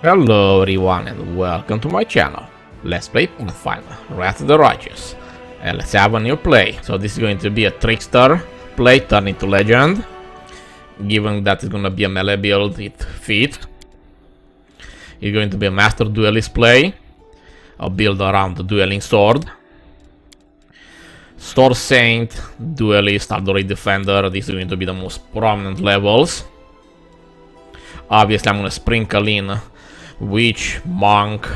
Hello everyone and welcome to my channel. Let's play Pathfinder, Wrath of the Righteous. And let's have a new play. So this is going to be a trickster play turned into legend. Given that it's going to be a melee build with feet. It's going to be a master duelist play. A build around the dueling sword. Sword Saint, Duelist, Adorate Defender. These are going to be the most prominent levels. Obviously I'm going to sprinkle in Witch, Monk,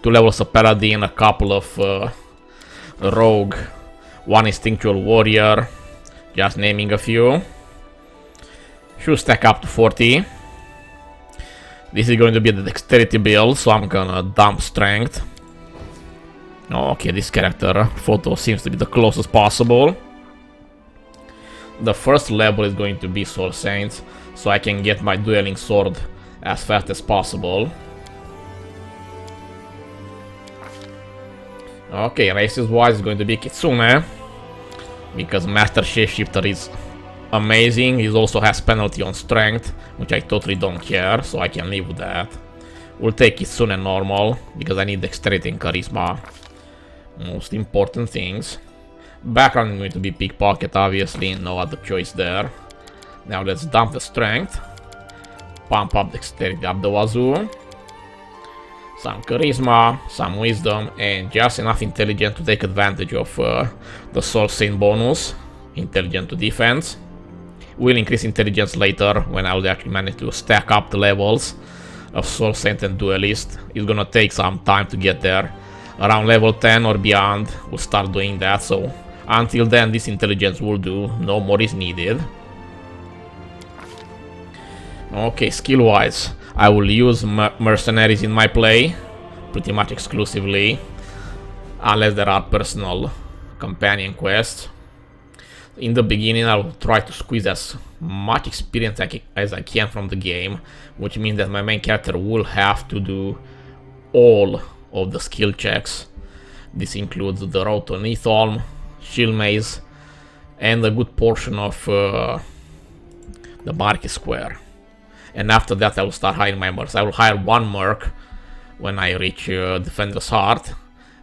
2 levels of Paladin, a couple of Rogue, 1 Instinctual Warrior, just naming a few. Should stack up to 40. This is going to be the Dexterity build, so I'm gonna dump Strength. Okay, this character photo seems to be the closest possible. The first level is going to be Sword Saint, so I can get my dueling sword as fast as possible. Okay, races wise is going to be Kitsune, because Master Shapeshifter is amazing. He also has penalty on strength, which I totally don't care, so I can live with that. We'll take Kitsune normal, because I need dexterity and charisma. Most important things. Background is going to be Pickpocket, obviously, no other choice there. Now let's dump the strength. Pump up dexterity up the wazoo. Some charisma, some wisdom, and just enough intelligence to take advantage of the Soul Saint bonus. Intelligence to defense. We'll increase intelligence later when I will actually manage to stack up the levels of Soul Saint and Duelist. It's gonna take some time to get there. Around level 10 or beyond, we'll start doing that, so until then this intelligence will do, no more is needed. Okay, skill wise, I will use mercenaries in my play, pretty much exclusively, unless there are personal companion quests. In the beginning I will try to squeeze as much experience as I can from the game, which means that my main character will have to do all of the skill checks. This includes the road to Neatholm, Shield Maze, and a good portion of the Market Square. And after that I will start hiring my mercs. I will hire 1 merc when I reach Defender's Heart,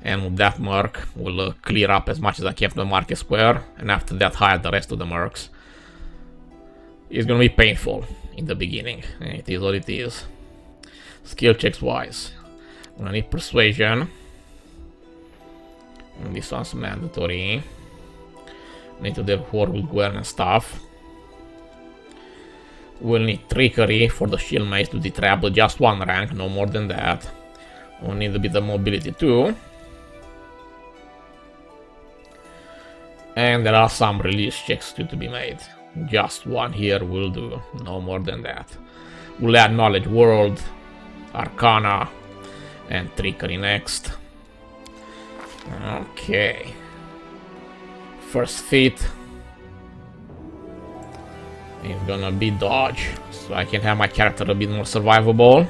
and with that merc will clear up as much as I can from the Market Square, and after that hire the rest of the mercs. It's gonna be painful in the beginning, it is what it is. Skill checks wise, I'm gonna need Persuasion, and this one's mandatory. Need to deal with Gwen and stuff. We'll need Trickery for the Shield Maze to detrap, just 1 rank, no more than that. We'll need a bit of mobility too. And there are some release checks to be made. Just 1 here will do, no more than that. We'll add Knowledge World, Arcana, and Trickery next. Okay. First feat is gonna be Dodge, so I can have my character a bit more survivable.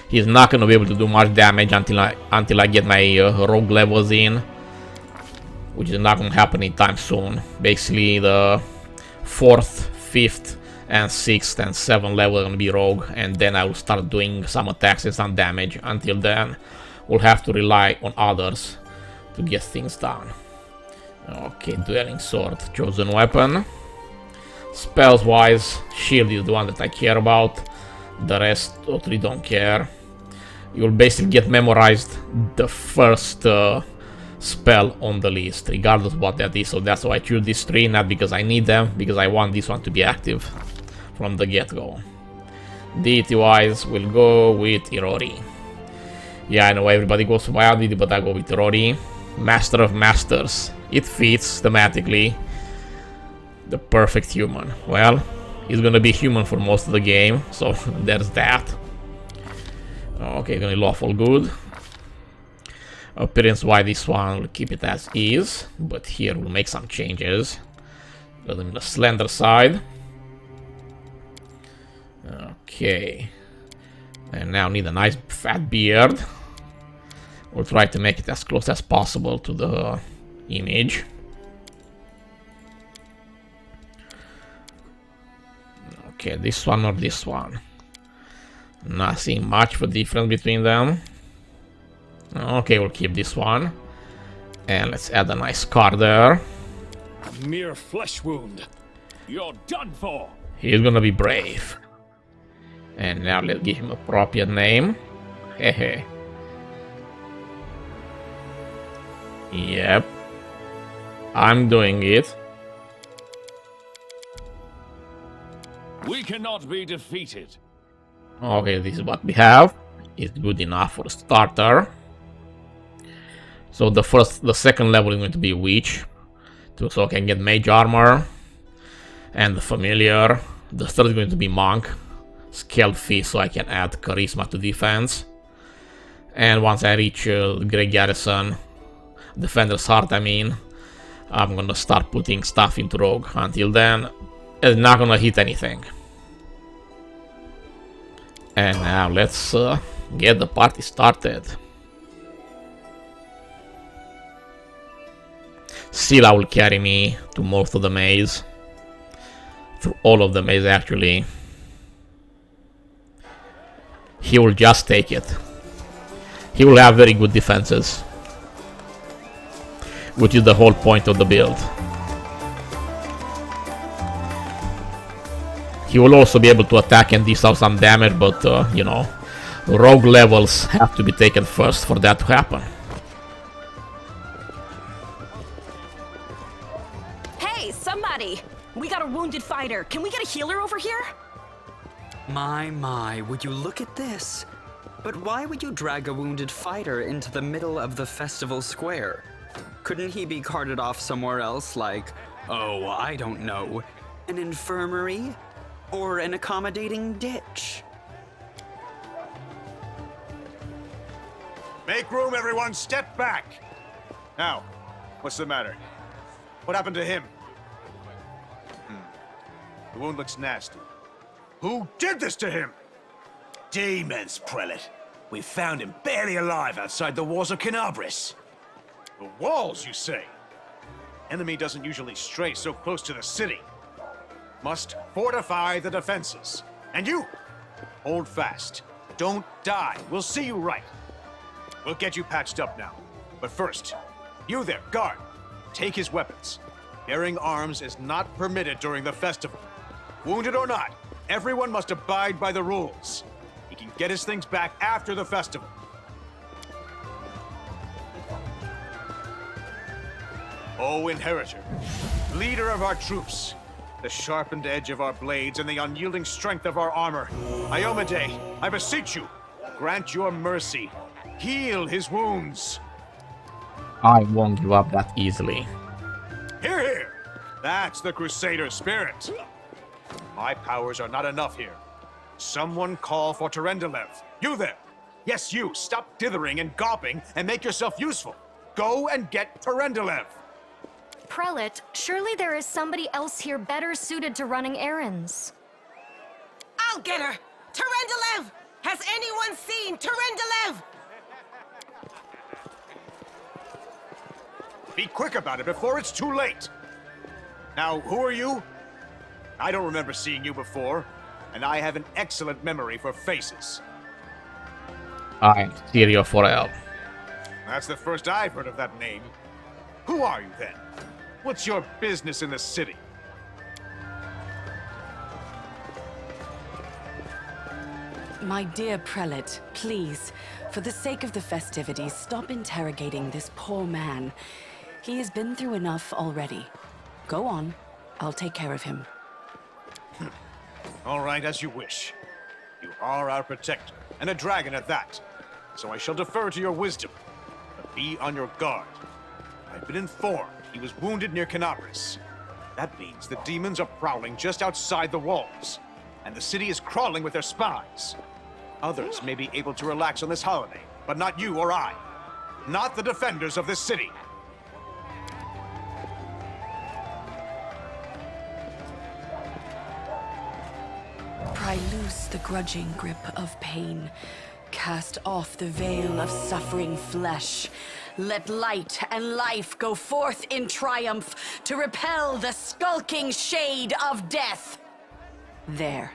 He's not gonna be able to do much damage until I get my rogue levels in, which is not gonna happen anytime soon. Basically, the 4th, 5th, and 6th and 7th level are gonna be rogue, and then I will start doing some attacks and some damage. Until then, we'll have to rely on others to get things done. Okay, Dueling Sword, chosen weapon. Spells wise, Shield is the one that I care about. The rest totally don't care. You'll basically get memorized the first spell on the list, regardless of what that is. So that's why I choose these 3, not because I need them, because I want this one to be active from the get-go. Deity wise, we'll go with Irori. Yeah, I know everybody goes for my deity, but I go with Irori. Master of Masters. It fits thematically. The perfect human. Well, he's gonna be human for most of the game, so there's that. Okay, gonna be lawful good. Appearance wise, this one will keep it as is, but here we'll make some changes. Got him the slender side. Okay. And now need a nice fat beard. We'll try to make it as close as possible to the image. Okay, this one or this one. Not seeing much of a difference between them. Okay, we'll keep this one. And let's add a nice scar there. A mere flesh wound. You're done for. He's gonna be brave. And now let's give him a appropriate name. Hehe. Yep. I'm doing it. We cannot be defeated. Okay, this is what we have. It's good enough for a starter. So the second level is going to be Witch, so I can get Mage Armor and the Familiar. The third is going to be Monk, Stealthy, so I can add Charisma to defense. And once I reach Great Garrison, Defender's Heart, I mean, I'm gonna start putting stuff into Rogue. Until then, it's not gonna hit anything. And now let's get the party started. Scylla will carry me to most of the maze. Through all of the maze, actually. He will just take it. He will have very good defenses, which is the whole point of the build. He will also be able to attack and dish out some damage, but you know, rogue levels have to be taken first for that to happen. Hey, somebody! We got a wounded fighter. Can we get a healer over here? My, would you look at this? But why would you drag a wounded fighter into the middle of the festival square? Couldn't he be carted off somewhere else, like, oh, I don't know, an infirmary? Or an accommodating ditch? Make room, everyone! Step back! Now, what's the matter? What happened to him? The wound looks nasty. Who did this to him? Demons, Prelate. We found him barely alive outside the walls of Canabris. The walls, you say? Enemy doesn't usually stray so close to the city. Must fortify the defenses. And you, hold fast. Don't die. We'll see you right. We'll get you patched up now. But first, you there, guard. Take his weapons. Bearing arms is not permitted during the festival. Wounded or not, everyone must abide by the rules. He can get his things back after the festival. O Inheritor, leader of our troops, the sharpened edge of our blades and the unyielding strength of our armor, Iomade, I beseech you, grant your mercy. Heal his wounds. I won't give up that easily. Hear, hear! That's the Crusader spirit. My powers are not enough here. Someone call for Terendelev. You there! Yes, you! Stop dithering and gawping and make yourself useful. Go and get Terendelev. Prelate, surely there is somebody else here better suited to running errands. I'll get her! Terendelev! Has anyone seen Terendelev? Be quick about it before it's too late. Now, who are you? I don't remember seeing you before, and I have an excellent memory for faces. I'm Stereo 4L. That's the first I've heard of that name. Who are you then? What's your business in the city? My dear Prelate, please, for the sake of the festivities, stop interrogating this poor man. He has been through enough already. Go on. I'll take care of him. All right, as you wish. You are our protector, and a dragon at that. So I shall defer to your wisdom. But be on your guard. I've been informed he was wounded near Canabris. That means the demons are prowling just outside the walls, and the city is crawling with their spies. Others may be able to relax on this holiday, but not you or I. Not the defenders of this city. Pry loose the grudging grip of pain. Cast off the veil of suffering flesh. Let light and life go forth in triumph to repel the skulking shade of death. There.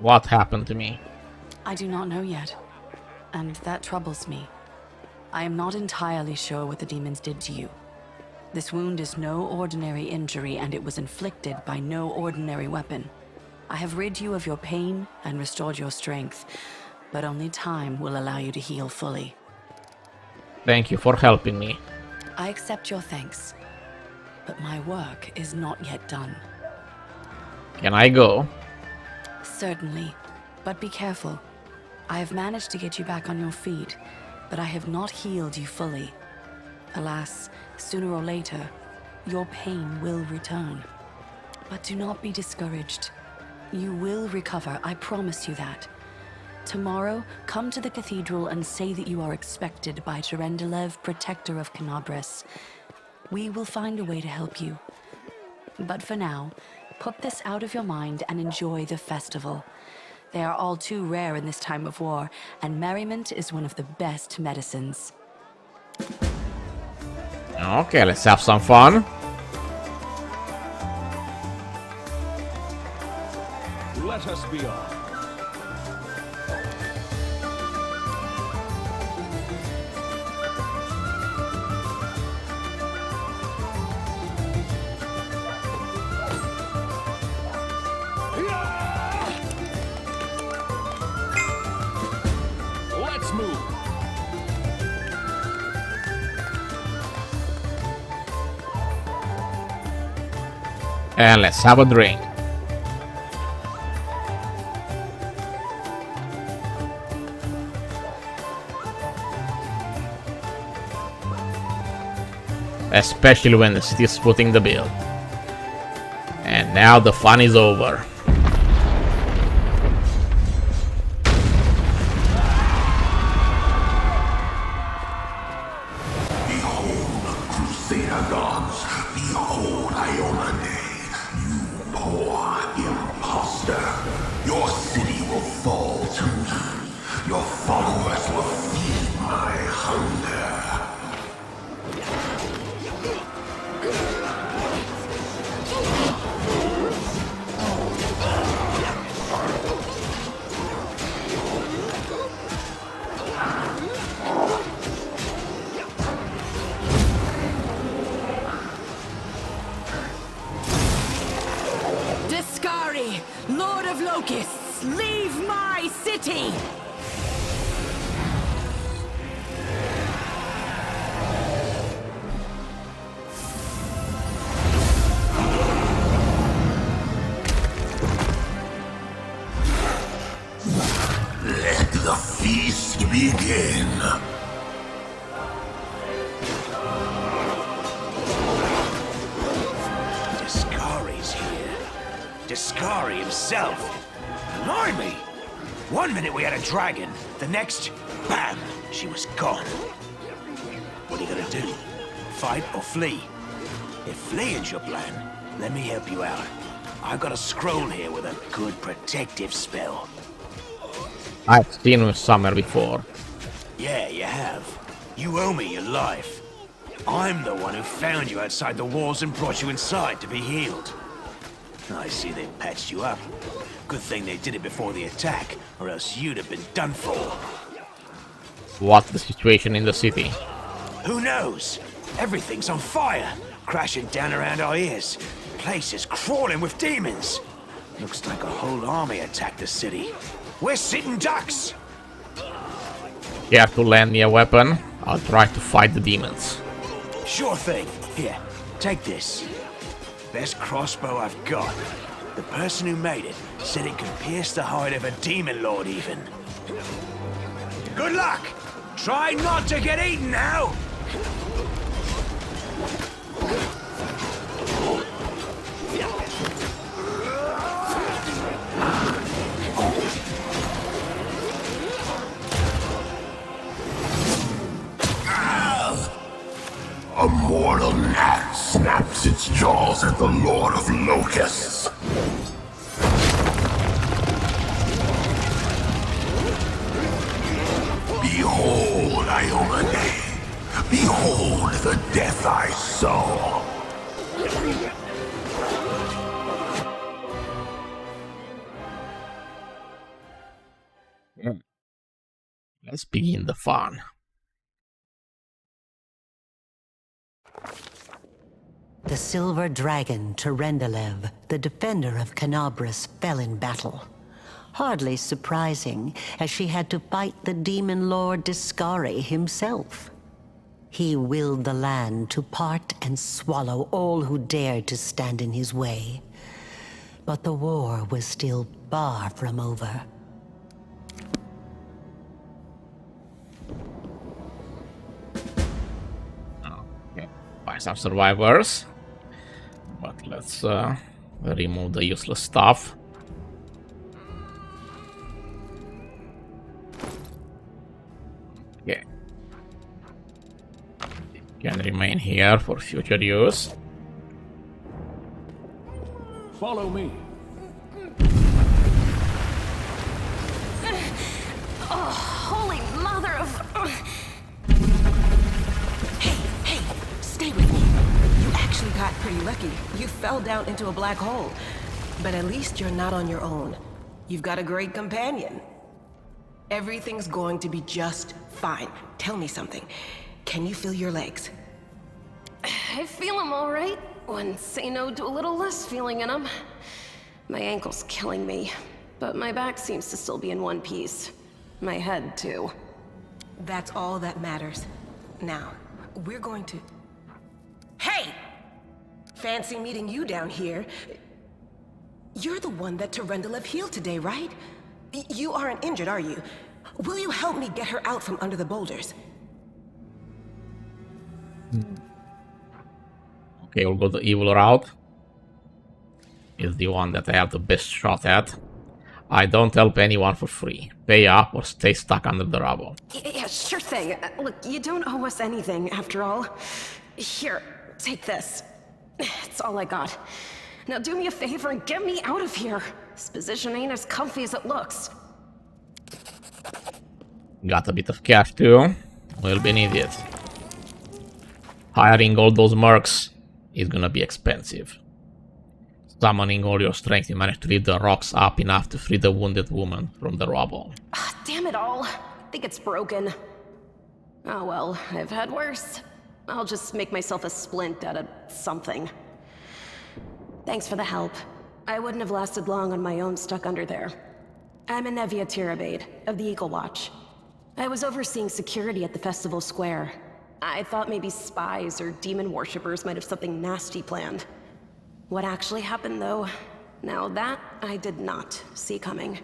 What happened to me? I do not know yet, and that troubles me. I am not entirely sure what the demons did to you. This wound is no ordinary injury, and it was inflicted by no ordinary weapon. I have rid you of your pain and restored your strength, but only time will allow you to heal fully. Thank you for helping me. I accept your thanks, but my work is not yet done. Can I go? Certainly, but be careful. I have managed to get you back on your feet, but I have not healed you fully. Alas, sooner or later, your pain will return. But do not be discouraged. You will recover, I promise you that. Tomorrow, come to the cathedral and say that you are expected by Tyrendelev, Protector of Canabras. We will find a way to help you. But for now, put this out of your mind and enjoy the festival. They are all too rare in this time of war, and merriment is one of the best medicines. Okay, let's have some fun. Let us be off. Let's move. And let's have a drink. Especially when the city is footing the bill. And now the fun is over. Behold, Crusader gods, behold Ionade, you poor imposter. Your city will fall to me. Your followers will feed my hunger. Discari, Lord of Locusts, leave my city! Let the feast begin. Discari's here. Discari himself. Blimey! One minute we had a dragon, the next, bam, she was gone. What are you gonna do? Fight or flee? If fleeing's your plan, let me help you out. I've got a scroll here with a good protective spell. I've seen him somewhere before. Yeah, you have. You owe me your life. I'm the one who found you outside the walls and brought you inside to be healed. I see they patched you up. Good thing they did it before the attack, or else you'd have been done for. What's the situation in the city? Who knows? Everything's on fire, crashing down around our ears. Place is crawling with demons. Looks like a whole army attacked the city. We're sitting ducks! Care to lend me a weapon? I'll try to fight the demons. Sure thing. Here, take this. Best crossbow I've got. The person who made it said it can pierce the hide of a demon lord even. Good luck! Try not to get eaten now! A mortal gnat snaps its jaws at the Lord of Locusts. Behold, Ionade. Behold the death I saw. Let's begin the fun. The silver dragon Terendelev, the defender of Canabras, fell in battle. Hardly surprising, as she had to fight the demon lord Discari himself. He willed the land to part and swallow all who dared to stand in his way. But the war was still far from over. Okay, find some survivors. But let's remove the useless stuff. Okay. Can remain here for future use. Follow me. Oh, holy mother of... Hey, stay with me. You actually got pretty lucky. You fell down into a black hole. But at least you're not on your own. You've got a great companion. Everything's going to be just fine. Tell me something. Can you feel your legs? I feel them all right. When say no to a little less feeling in them. My ankle's killing me, but my back seems to still be in one piece. My head, too. That's all that matters. Now, we're going to... Hey! Fancy meeting you down here. You're the one that Terendelev healed today, right? You aren't injured, are you? Will you help me get her out from under the boulders? Okay, we'll go the evil route. Is the one that I have the best shot at. I don't help anyone for free. Pay up or stay stuck under the rubble. Yeah, sure thing. Look, you don't owe us anything, after all. Here, take this. It's all I got. Now do me a favor and get me out of here. This position ain't as comfy as it looks. Got a bit of cash too. Will be needed. Hiring all those mercs is gonna be expensive. Summoning all your strength, you manage to lift the rocks up enough to free the wounded woman from the rubble. Damn it all. I think it's broken. Oh well, I've had worse. I'll just make myself a splint out of something. Thanks for the help. I wouldn't have lasted long on my own stuck under there. I'm Anevia Tirabade, of the Eagle Watch. I was overseeing security at the festival square. I thought maybe spies or demon worshippers might have something nasty planned. What actually happened, though, now that I did not see coming.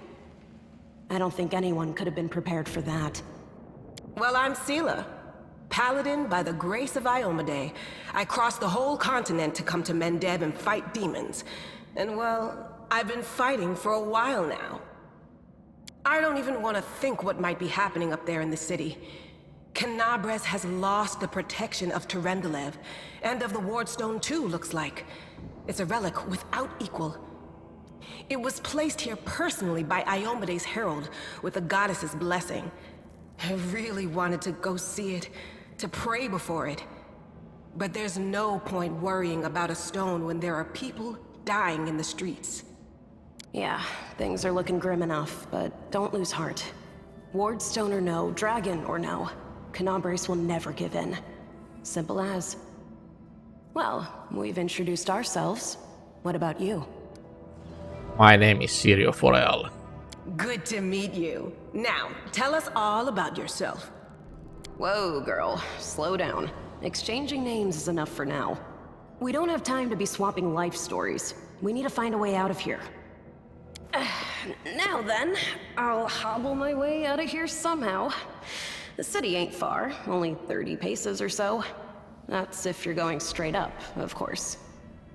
I don't think anyone could have been prepared for that. Well, I'm Sela, paladin by the grace of Iomade. I crossed the whole continent to come to Mendeb and fight demons. And well, I've been fighting for a while now. I don't even want to think what might be happening up there in the city. Canabras has lost the protection of Terendelev, and of the Wardstone too, looks like. It's a relic without equal. It was placed here personally by Iomede's herald, with the goddess's blessing. I really wanted to go see it, to pray before it. But there's no point worrying about a stone when there are people dying in the streets. Yeah, things are looking grim enough, but don't lose heart. Wardstone or no, dragon or no, Canabras will never give in. Simple as. Well, we've introduced ourselves. What about you? My name is Sirio Forel. Good to meet you. Now, tell us all about yourself. Whoa, girl. Slow down. Exchanging names is enough for now. We don't have time to be swapping life stories. We need to find a way out of here. Now then, I'll hobble my way out of here somehow. The city ain't far, only 30 paces or so. That's if you're going straight up, of course.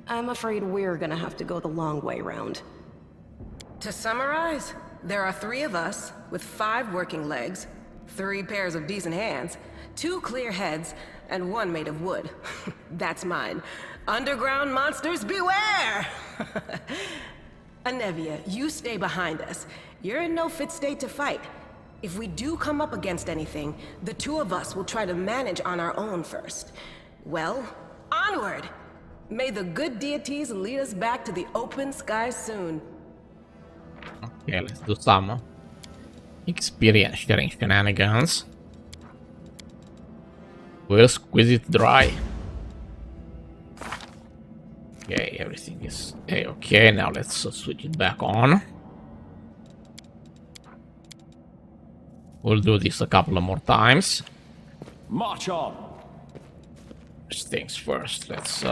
I'm afraid we're gonna have to go the long way round. To summarize, there are 3 of us, with 5 working legs, 3 pairs of decent hands, 2 clear heads, and 1 made of wood. That's mine. Underground monsters beware! Anevia, you stay behind us. You're in no fit state to fight. If we do come up against anything, the 2 of us will try to manage on our own first. Well, onward! May the good deities lead us back to the open skies soon. Okay, let's do some Experience sharing shenanigans. We'll squeeze it dry. Okay, everything is okay. Now let's switch it back on. We'll do this a couple of more times. March on. First things first, let's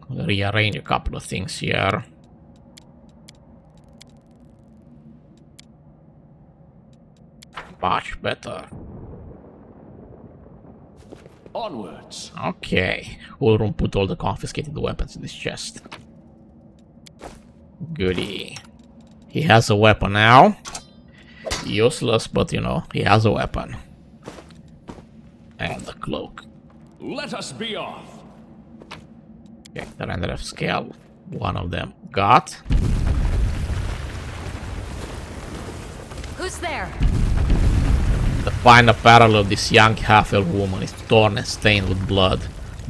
rearrange a couple of things here. Much better. Onwards. Okay, Ulrun put all the confiscated weapons in this chest. Goody. He has a weapon now. Useless, but you know, he has a weapon. And the cloak. Let us be off. Okay, the render of scale. One of them got. Who's there? The final parallel of this young half-elf woman is torn and stained with blood,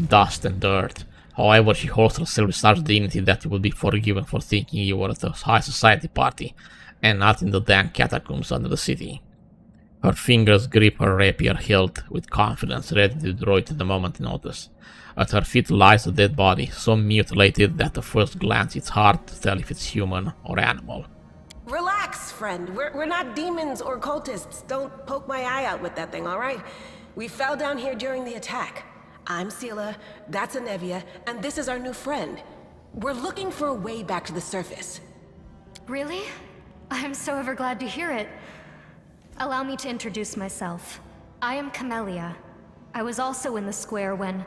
dust and dirt. However, she holds herself with such dignity that you would be forgiven for thinking you were at a high society party, and not in the dank catacombs under the city. Her fingers grip her rapier hilt with confidence, ready to draw it the moment notice. At her feet lies a dead body, so mutilated that at first glance it's hard to tell if it's human or animal. Relax, friend. We're not demons or cultists. Don't poke my eye out with that thing, all right? We fell down here during the attack. I'm Sela, that's Anevia, and this is our new friend. We're looking for a way back to the surface. Really? I'm so ever glad to hear it. Allow me to introduce myself. I am Camellia. I was also in the square when...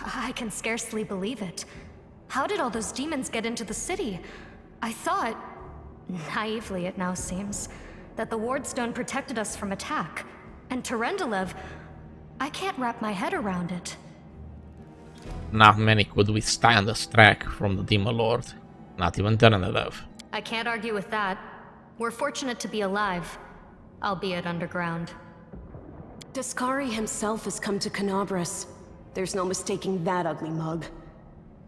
I can scarcely believe it. How did all those demons get into the city? I thought, naively it now seems, that the Wardstone protected us from attack. And Terendelev, I can't wrap my head around it. Not many could withstand the strike from the Demon Lord. Not even Terendelev. I can't argue with that. We're fortunate to be alive, albeit underground. Discari himself has come to Canabras. There's no mistaking that ugly mug.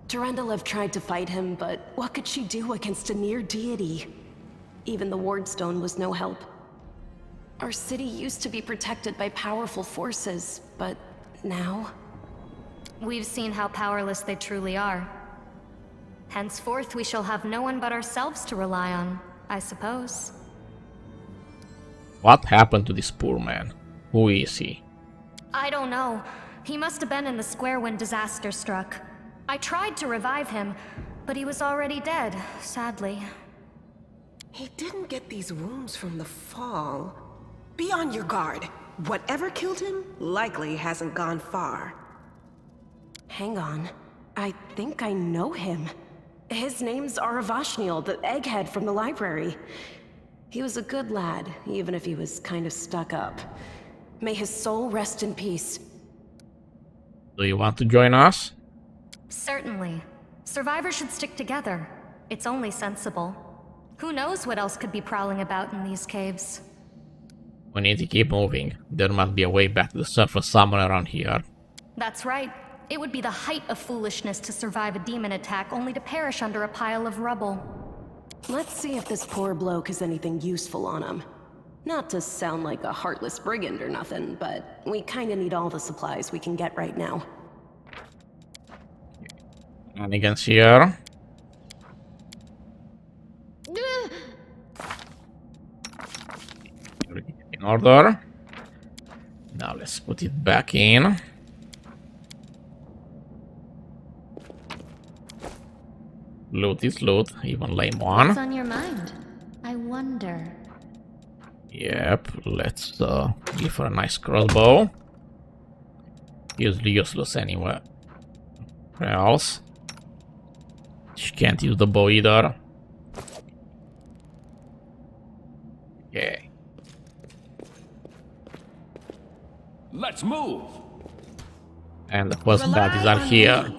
Terendelev tried to fight him, but what could she do against a near deity? Even the Wardstone was no help. Our city used to be protected by powerful forces, but now... We've seen how powerless they truly are. Henceforth, we shall have no one but ourselves to rely on, I suppose. What happened to this poor man? Who is he? I don't know. He must have been in the square when disaster struck. I tried to revive him, but he was already dead, sadly. He didn't get these wounds from the fall. Be on your guard. Whatever killed him likely hasn't gone far. Hang on. I think I know him. His name's Aravashniel, the egghead from the library. He was a good lad, even if he was kind of stuck up. May his soul rest in peace. Do you want to join us? Certainly. Survivors should stick together. It's only sensible. Who knows what else could be prowling about in these caves? We need to keep moving. There must be a way back to the surface somewhere around here. That's right. It would be the height of foolishness to survive a demon attack only to perish under a pile of rubble. Let's see if this poor bloke has anything useful on him. Not to sound like a heartless brigand or nothing, but we kinda need all the supplies we can get right now. Shenanigans here. Everything in order. Now let's put it back in. Loot is loot, even lame one. What's on your mind? I wonder. Yep, let's give her a nice crossbow. Usually useless anywhere else. She can't use the bow either. Okay. Let's move. And the first baddies are here.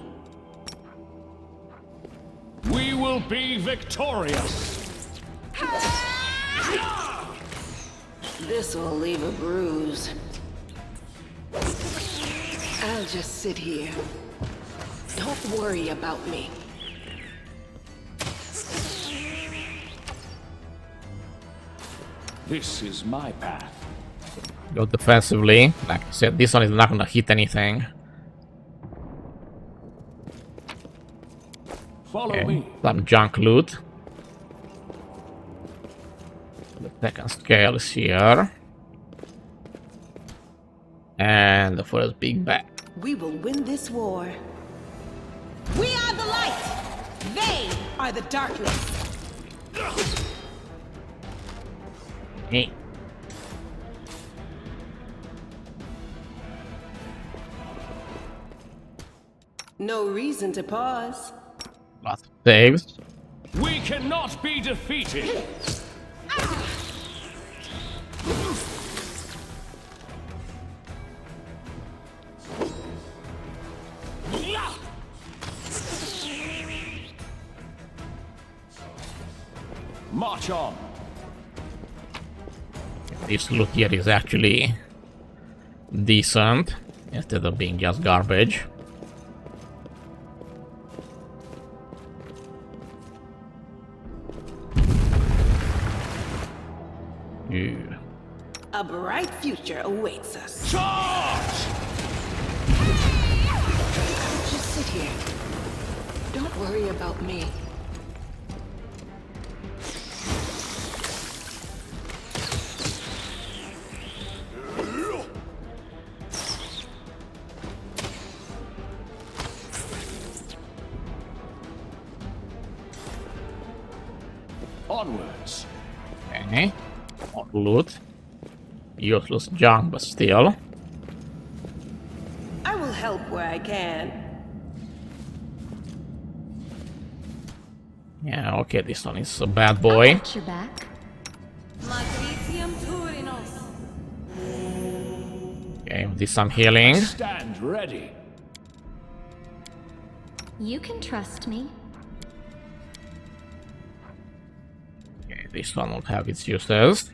We will be victorious. This'll leave a bruise. I'll just sit here. Don't worry about me. This is my path. Go defensively. Like I said, this one is not gonna hit anything. Follow me. Some junk loot. The second scale is here. And the first big bat. We will win this war. We are the light! They are the darkness! Hey. No reason to pause. Lots of saves. We cannot be defeated. March on. This loot here is actually decent instead of being just garbage. Ew. A bright future awaits us. Charge! Just sit here. Don't worry about me. Onwards. Okay. More loot. Useless junk, but still. I will help where I can. Yeah, okay, this one is a bad boy. Got your back. Okay, this some healing. Stand ready. You can trust me. Okay, this one will have its uses.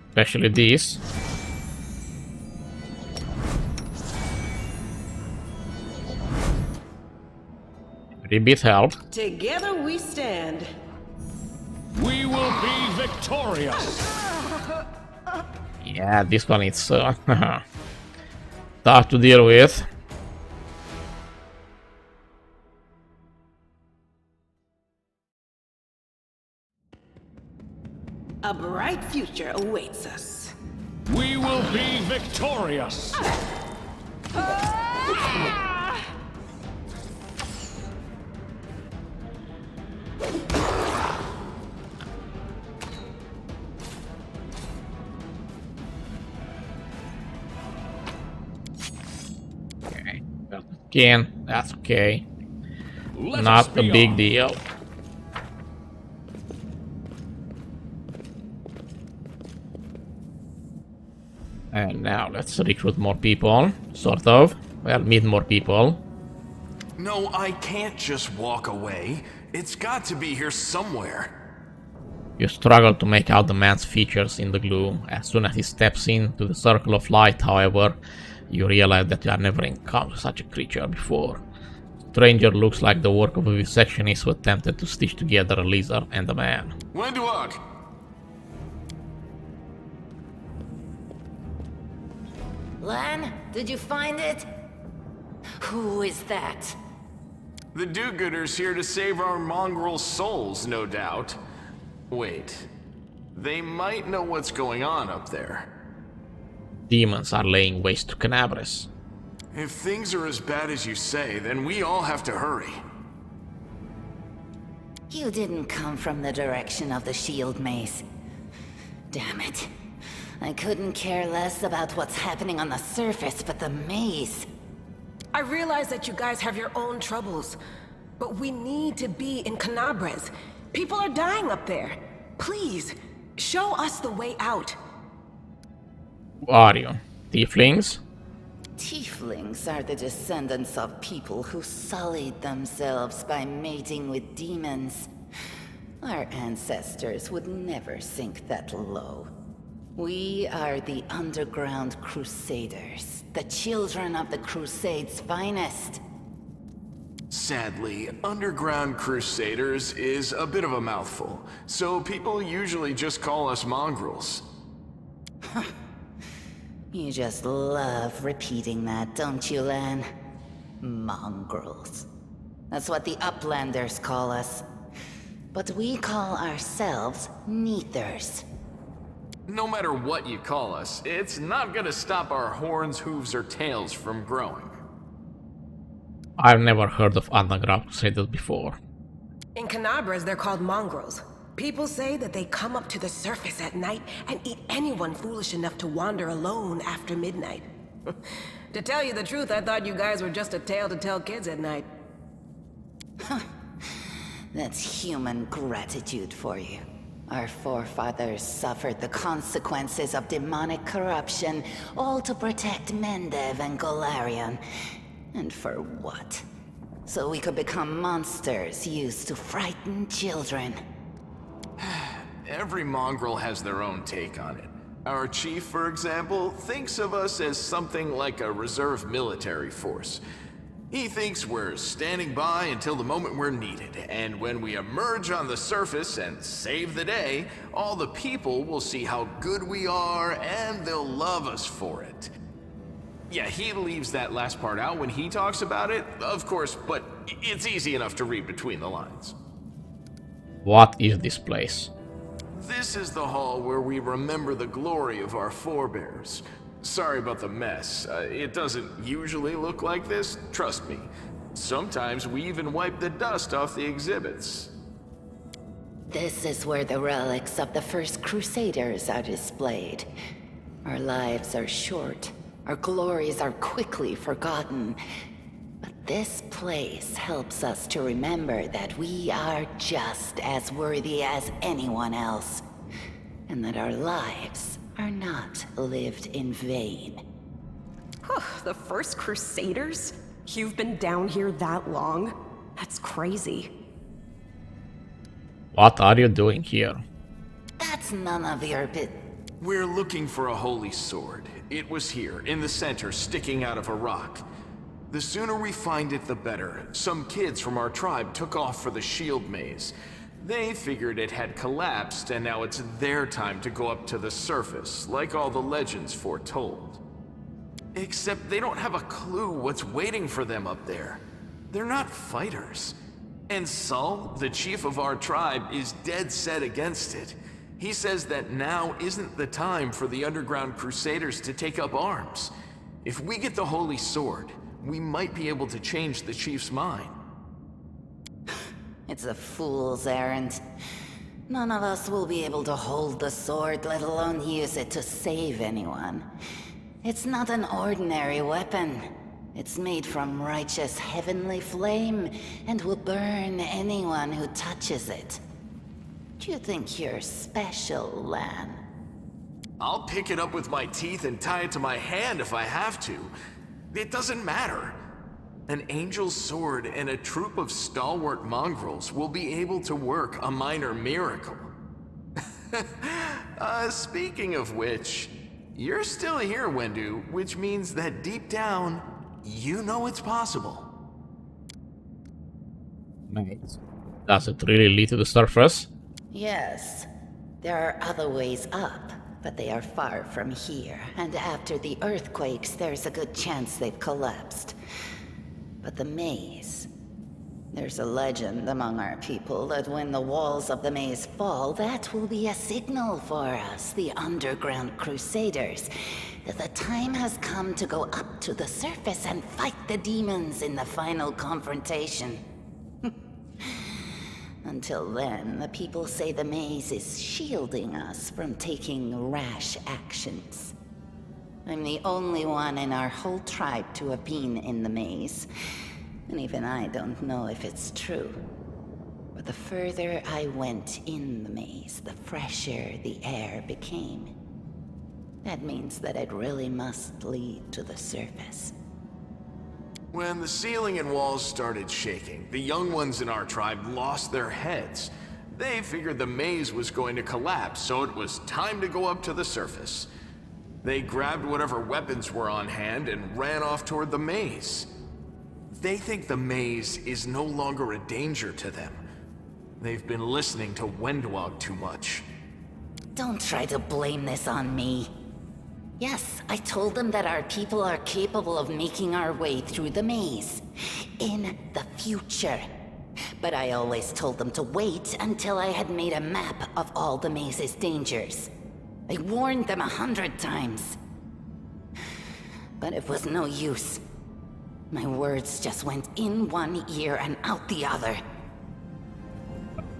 Especially this. Every bit helps. Together we stand. We will be victorious. Yeah, this one is tough to deal with. A bright future awaits us. We will be victorious. Okay, again, that's okay. Let us Not a be big on. deal. And now let's recruit more people, sort of. Well, meet more people. No, I can't just walk away. It's got to be here somewhere. You struggle to make out the man's features in the gloom. As soon as he steps into the circle of light, however, you realize that you have never encountered such a creature before. Stranger looks like the work of a vivisectionist who attempted to stitch together a lizard and a man. Wenduok! Lan, did you find it? Who is that? The do-gooders here to save our mongrel souls, no doubt. Wait, they might know what's going on up there. Demons are laying waste to Canabres. If things are as bad as you say, then we all have to hurry. You didn't come from the direction of the shield maze. Damn it. I couldn't care less about what's happening on the surface, but the maze... I realize that you guys have your own troubles, but we need to be in Canabres. People are dying up there. Please, show us the way out. Who are you? Tieflings? Tieflings are the descendants of people who sullied themselves by mating with demons. Our ancestors would never sink that low. We are the underground crusaders, the children of the Crusade's finest. Sadly, Underground Crusaders is a bit of a mouthful, so people usually just call us mongrels. You just love repeating that, don't you, Lan? Mongrels. That's what the Uplanders call us. But we call ourselves Neathers. No matter what you call us, it's not gonna stop our horns, hooves, or tails from growing. I've never heard of Underground Crusaders before. In Canabras, they're called mongrels. People say that they come up to the surface at night and eat anyone foolish enough to wander alone after midnight. To tell you the truth, I thought you guys were just a tale to tell kids at night. That's human gratitude for you. Our forefathers suffered the consequences of demonic corruption, all to protect Mendev and Golarion. And for what? So we could become monsters used to frighten children. Every mongrel has their own take on it. Our chief, for example, thinks of us as something like a reserve military force. He thinks we're standing by until the moment we're needed, and when we emerge on the surface and save the day, all the people will see how good we are and they'll love us for it. Yeah, he leaves that last part out when he talks about it, of course, but it's easy enough to read between the lines. What is this place? This is the hall where we remember the glory of our forebears. Sorry about the mess. It doesn't usually look like this, trust me. Sometimes we even wipe the dust off the exhibits. This is where the relics of the first Crusaders are displayed. Our lives are short. Our glories are quickly forgotten. But this place helps us to remember that we are just as worthy as anyone else. And that our lives are not lived in vain. The first Crusaders? You've been down here that long? That's crazy. What are you doing here? That's none of your We're looking for a holy sword. It was here, in the center, sticking out of a rock. The sooner we find it, the better. Some kids from our tribe took off for the shield maze. They figured it had collapsed, and now it's their time to go up to the surface, like all the legends foretold. Except they don't have a clue what's waiting for them up there. They're not fighters. And Saul, the chief of our tribe, is dead set against it. He says that now isn't the time for the Underground Crusaders to take up arms. If we get the Holy Sword, we might be able to change the chief's mind. It's a fool's errand. None of us will be able to hold the sword, let alone use it to save anyone. It's not an ordinary weapon. It's made from righteous heavenly flame, and will burn anyone who touches it. Do you think you're special, Lan? I'll pick it up with my teeth and tie it to my hand if I have to. It doesn't matter. An angel's sword and a troop of stalwart mongrels will be able to work a minor miracle. Speaking of which, you're still here, Wendu, which means that deep down, you know it's possible. Nice. Does it really lead to the surface? Yes. There are other ways up, but they are far from here, and after the earthquakes, there's a good chance they've collapsed. But the maze... There's a legend among our people that when the walls of the maze fall, that will be a signal for us, the Underground Crusaders, that the time has come to go up to the surface and fight the demons in the final confrontation. Until then, the people say the maze is shielding us from taking rash actions. I'm the only one in our whole tribe to have been in the maze. And even I don't know if it's true. But the further I went in the maze, the fresher the air became. That means that it really must lead to the surface. When the ceiling and walls started shaking, the young ones in our tribe lost their heads. They figured the maze was going to collapse, so it was time to go up to the surface. They grabbed whatever weapons were on hand and ran off toward the maze. They think the maze is no longer a danger to them. They've been listening to Wendwog too much. Don't try to blame this on me. Yes, I told them that our people are capable of making our way through the maze. In the future. But I always told them to wait until I had made a map of all the maze's dangers. I warned them 100 times. But it was no use. My words just went in one ear and out the other.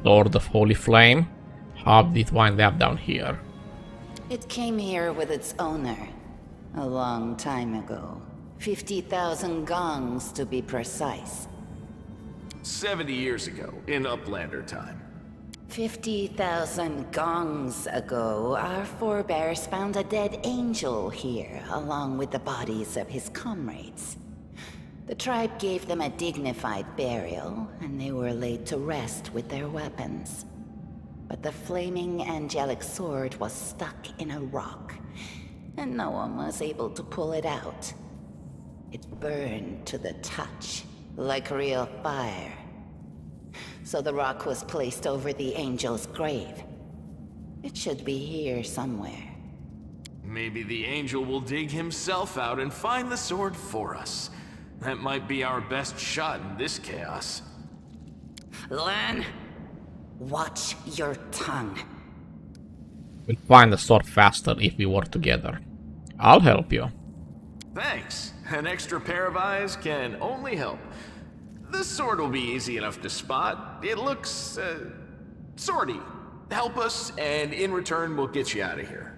Lord of Holy Flame, how did it wind up down here? It came here with its owner. A long time ago. 50,000 gongs to be precise. 70 years ago, in Uplander time. 50,000 gongs ago, our forebears found a dead angel here, along with the bodies of his comrades. The tribe gave them a dignified burial, and they were laid to rest with their weapons. But the flaming angelic sword was stuck in a rock, and no one was able to pull it out. It burned to the touch, like real fire. So the rock was placed over the angel's grave. It should be here somewhere. Maybe the angel will dig himself out and find the sword for us. That might be our best shot in this chaos. Lan, watch your tongue. We'll find the sword faster if we work together. I'll help you. Thanks. An extra pair of eyes can only help. The sword will be easy enough to spot. It looks, swordy. Help us, and in return, we'll get you out of here.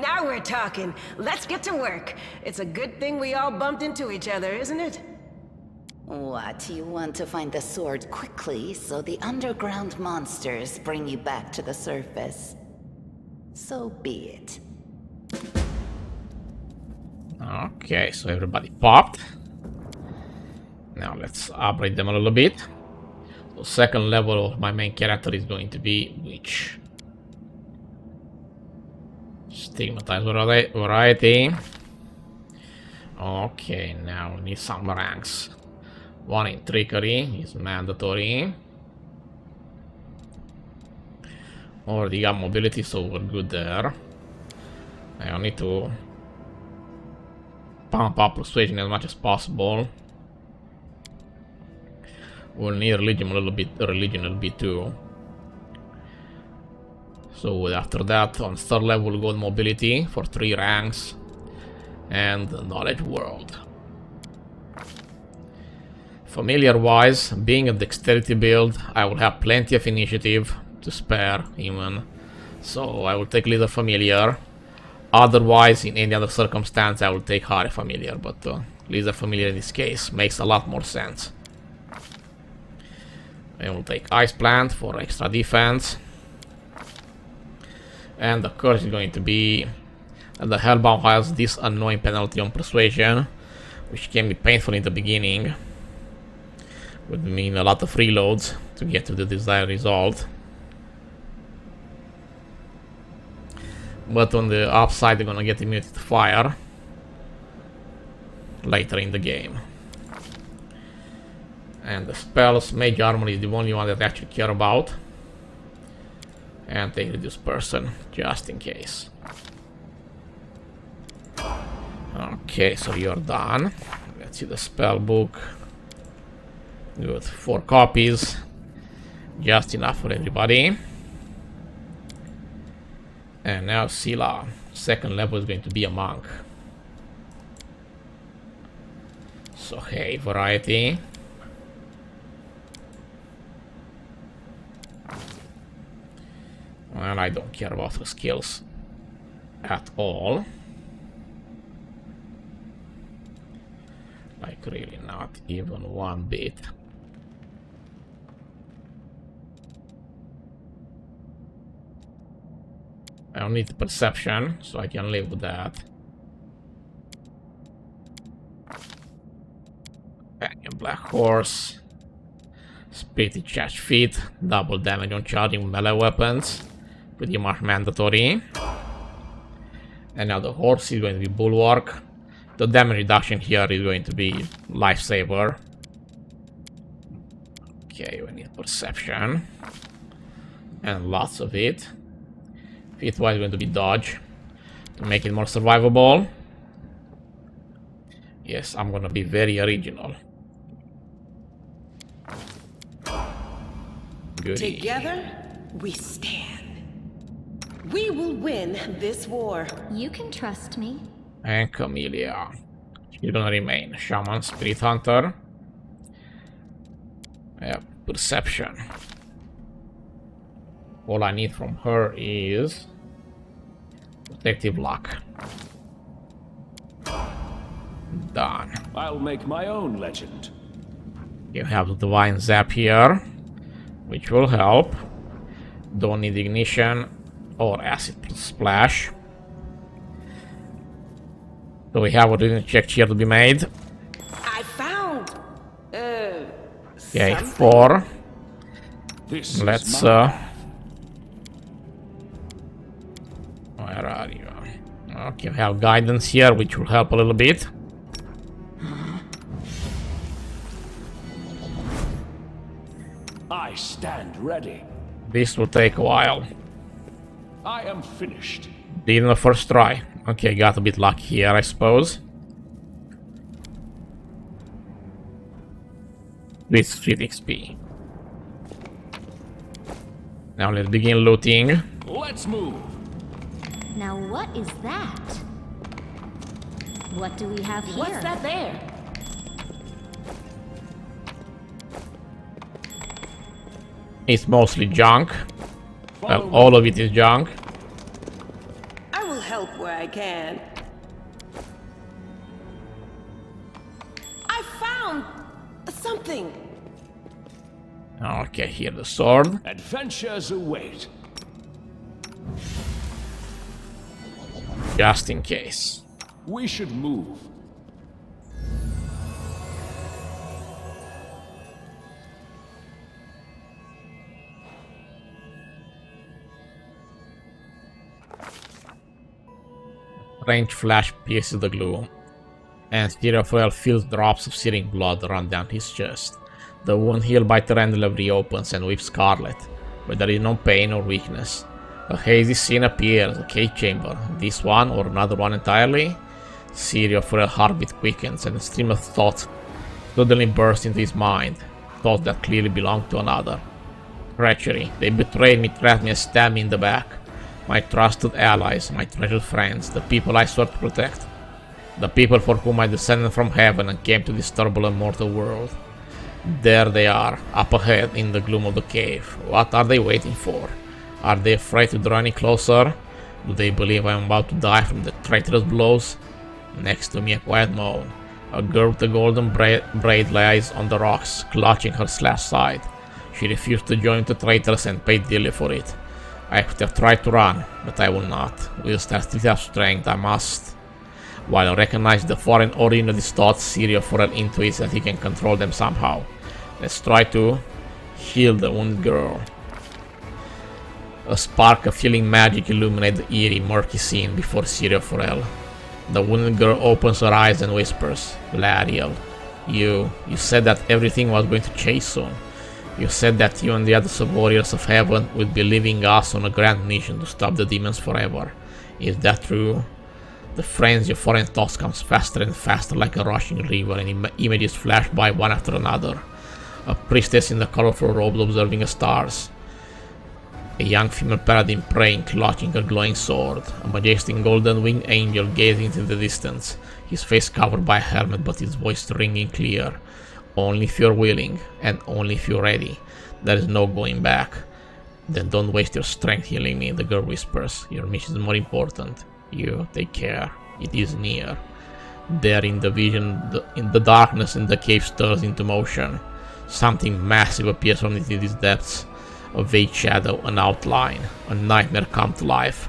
Now we're talking. Let's get to work. It's a good thing we all bumped into each other, isn't it? What, you want to find the sword quickly so the underground monsters bring you back to the surface? So be it. Okay, so everybody popped. Now let's upgrade them a little bit. So second level of my main character is going to be Witch. Stigmatized variety. Okay, now we need some ranks. One in trickery is mandatory. Already got mobility, so we're good there. I need to pump up persuasion as much as possible. We'll need religion a little bit too. So after that, on third level, we'll go mobility for 3 ranks and knowledge world. Familiar wise, being a dexterity build, I will have plenty of initiative to spare even. So I will take leader familiar. Otherwise, in any other circumstance, I will take hard familiar, but leader familiar in this case makes a lot more sense. I will take Ice Plant for extra defense. And the curse is going to be that the Hellbound has this annoying penalty on persuasion, which can be painful in the beginning. Would mean a lot of reloads to get to the desired result. But on the upside, they're gonna get immunity to fire later in the game. And the spells, Mage Armor is the only one that I actually care about. And take Reduce Person, just in case. Okay, so you're done. Let's see the spell book. Good, 4 copies. Just enough for everybody. And now Sila, second level is going to be a monk. So hey, variety. Well, I don't care about the skills at all. Like really not even one bit. I don't need the perception, so I can live with that. Companion Black Horse. Spirit Charge Feet. Double damage on charging melee weapons. Pretty much mandatory. And now the horse is going to be Bulwark. The damage reduction here is going to be lifesaver. Okay, we need perception. And lots of it. Fit-wise going to be dodge. To make it more survivable. Yes, I'm gonna be very original. Goody. Together, we stand. We will win this war. You can trust me. And Camellia. She's gonna remain. Shaman, Spirit Hunter. Yeah, perception. All I need from her is protective luck. Done. I'll make my own legend. You have the Divine Zap here, which will help. Don't need Ignition or Acid Splash. So we have a reason check here to be made. I found. Okay, 4. Let's where are you? Okay, we have guidance here, which will help a little bit. I stand ready. This will take a while. I am finished. Did in the first try. Okay, got a bit lucky here, I suppose. With Street XP. Now let's begin looting. Let's move. Now what is that? What do we have here? What's that there? It's mostly junk. Well, all of it is junk. I will help where I can. I found something. Okay, here the sword. Adventures await. Just in case. We should move. Range flash pierces the gloom, and Stereofoil feels drops of searing blood run down his chest. The wound healed by Tarantula reopens and weeps scarlet, but there is no pain or weakness. A hazy scene appears, a cave chamber, this one or another one entirely. Stereofoil's heartbeat quickens and a stream of thought suddenly bursts into his mind, thoughts that clearly belonged to another. Treachery, they betrayed me, trapped me and stabbed me in the back. My trusted allies, my treasured friends, the people I sought to protect. The people for whom I descended from heaven and came to this turbulent mortal world. There they are, up ahead in the gloom of the cave. What are they waiting for? Are they afraid to draw any closer? Do they believe I am about to die from the traitorous blows? Next to me a quiet moan. A girl with a golden braid lies on the rocks, clutching her slashed side. She refused to join the traitors and paid dearly for it. I could have tried to run, but I will not. Whilst I still have strength, I must. While I recognize the foreign origin of these thoughts, Stereofoil intuits that he can control them somehow. Let's try to heal the wounded girl. A spark of healing magic illuminates the eerie, murky scene before Stereofoil. The wounded girl opens her eyes and whispers, "Lariel, you said that everything was going to change soon. You said that you and the other sub-warriors of heaven would be leaving us on a grand mission to stop the demons forever. Is that true?" The frenzy of foreign thoughts comes faster and faster like a rushing river, and images flash by one after another. A priestess in the colorful robes observing the stars. A young female paladin praying, clutching her glowing sword. A majestic golden winged angel gazing into the distance, his face covered by a helmet but his voice ringing clear. Only if you're willing, and only if you're ready. There is no going back. Then don't waste your strength healing me, the girl whispers. Your mission is more important. You take care. It is near. There in the vision, in the darkness in the cave stirs into motion. Something massive appears from within these depths. A vague shadow, an outline, a nightmare come to life.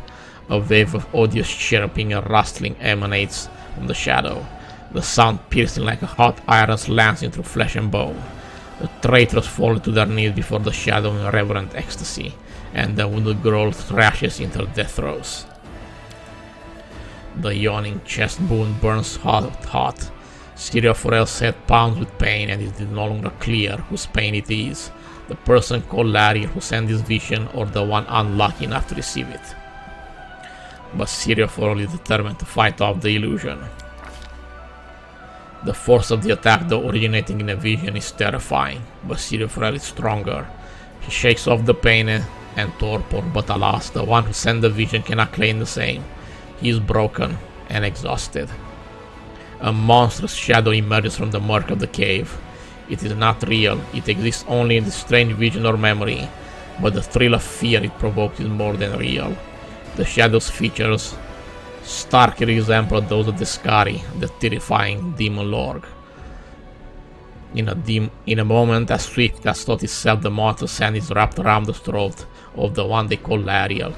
A wave of odious chirping and rustling emanates from the shadow. The sound piercing like a hot iron lancing through flesh and bone. The traitors fall to their knees before the shadow in reverent ecstasy, and the wounded girl thrashes into her death throes. The yawning chest wound burns hot. Syria Forel's head pounds with pain, and it is no longer clear whose pain it is. The person called Larry who sent this vision, or the one unlucky enough to receive it. But Syria Forel is determined to fight off the illusion. The force of the attack, though originating in a vision, is terrifying, but Syria Forel is stronger. He shakes off the pain and torpor, but alas, the one who sent the vision cannot claim the same. He is broken and exhausted. A monstrous shadow emerges from the murk of the cave. It is not real, it exists only in the strange vision or memory, but the thrill of fear it provokes is more than real. The shadow's features starkly resemble those of the Skari, the terrifying demon lord. In a moment as swift as thought itself, the monster's hand is wrapped around the throat of the one they call Lariel.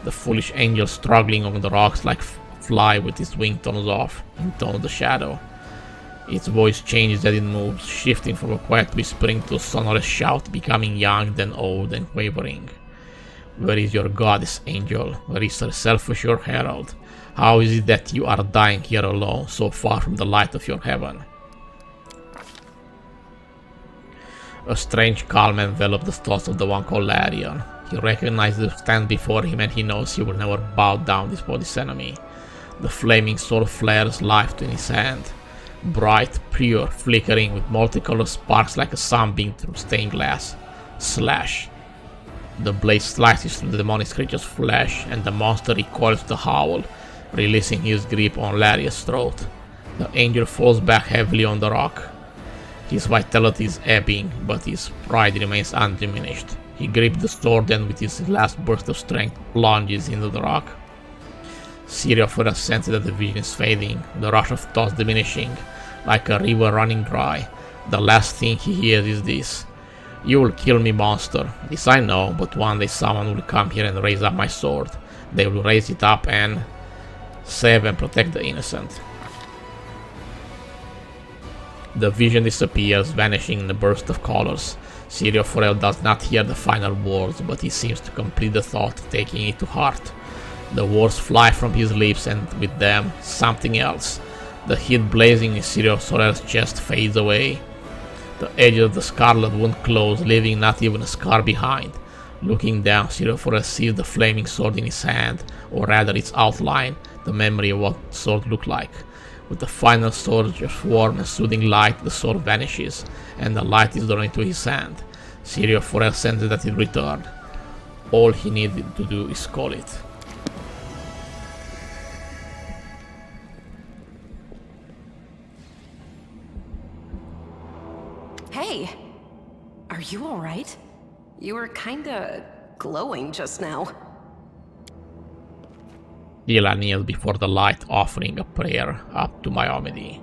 The foolish angel struggling on the rocks like fly with its wing torn off, intones the shadow. Its voice changes as it moves, shifting from a quiet whispering to a sonorous shout, becoming young, then old and quavering. Where is your goddess, angel? Where is her self-assured herald? How is it that you are dying here alone, so far from the light of your heaven? A strange calm enveloped the thoughts of the one called Larian. He recognizes the stand before him, and he knows he will never bow down before this enemy. The flaming sword flares life in his hand. Bright, pure, flickering with multicolored sparks like a sunbeam through stained glass. Slash. The blade slices through the demonic creature's flesh, and the monster recoils with a howl, releasing his grip on Laria's throat. The angel falls back heavily on the rock. His vitality is ebbing, but his pride remains undiminished. He grips the sword and with his last burst of strength plunges into the rock. Syria Forel senses that the vision is fading, the rush of thoughts diminishing, like a river running dry. The last thing he hears is this: "You will kill me, monster. This I know, but one day someone will come here and raise up my sword. They will raise it up and save and protect the innocent." The vision disappears, vanishing in a burst of colors. Syria Forel does not hear the final words, but he seems to complete the thought, taking it to heart. The words fly from his lips, and with them, something else. The heat blazing in Syria Forel's chest fades away. The edge of the scarlet wound close, leaving not even a scar behind. Looking down, Syria Forel sees the flaming sword in his hand, or rather its outline, the memory of what the sword looked like. With the final surge of warm and soothing light, the sword vanishes, and the light is drawn into his hand. Syria Forel senses that it returned. All he needed to do is call it. Hey! Are you alright? You were kinda glowing just now. Ila kneels before the light, offering a prayer up to Myomedy.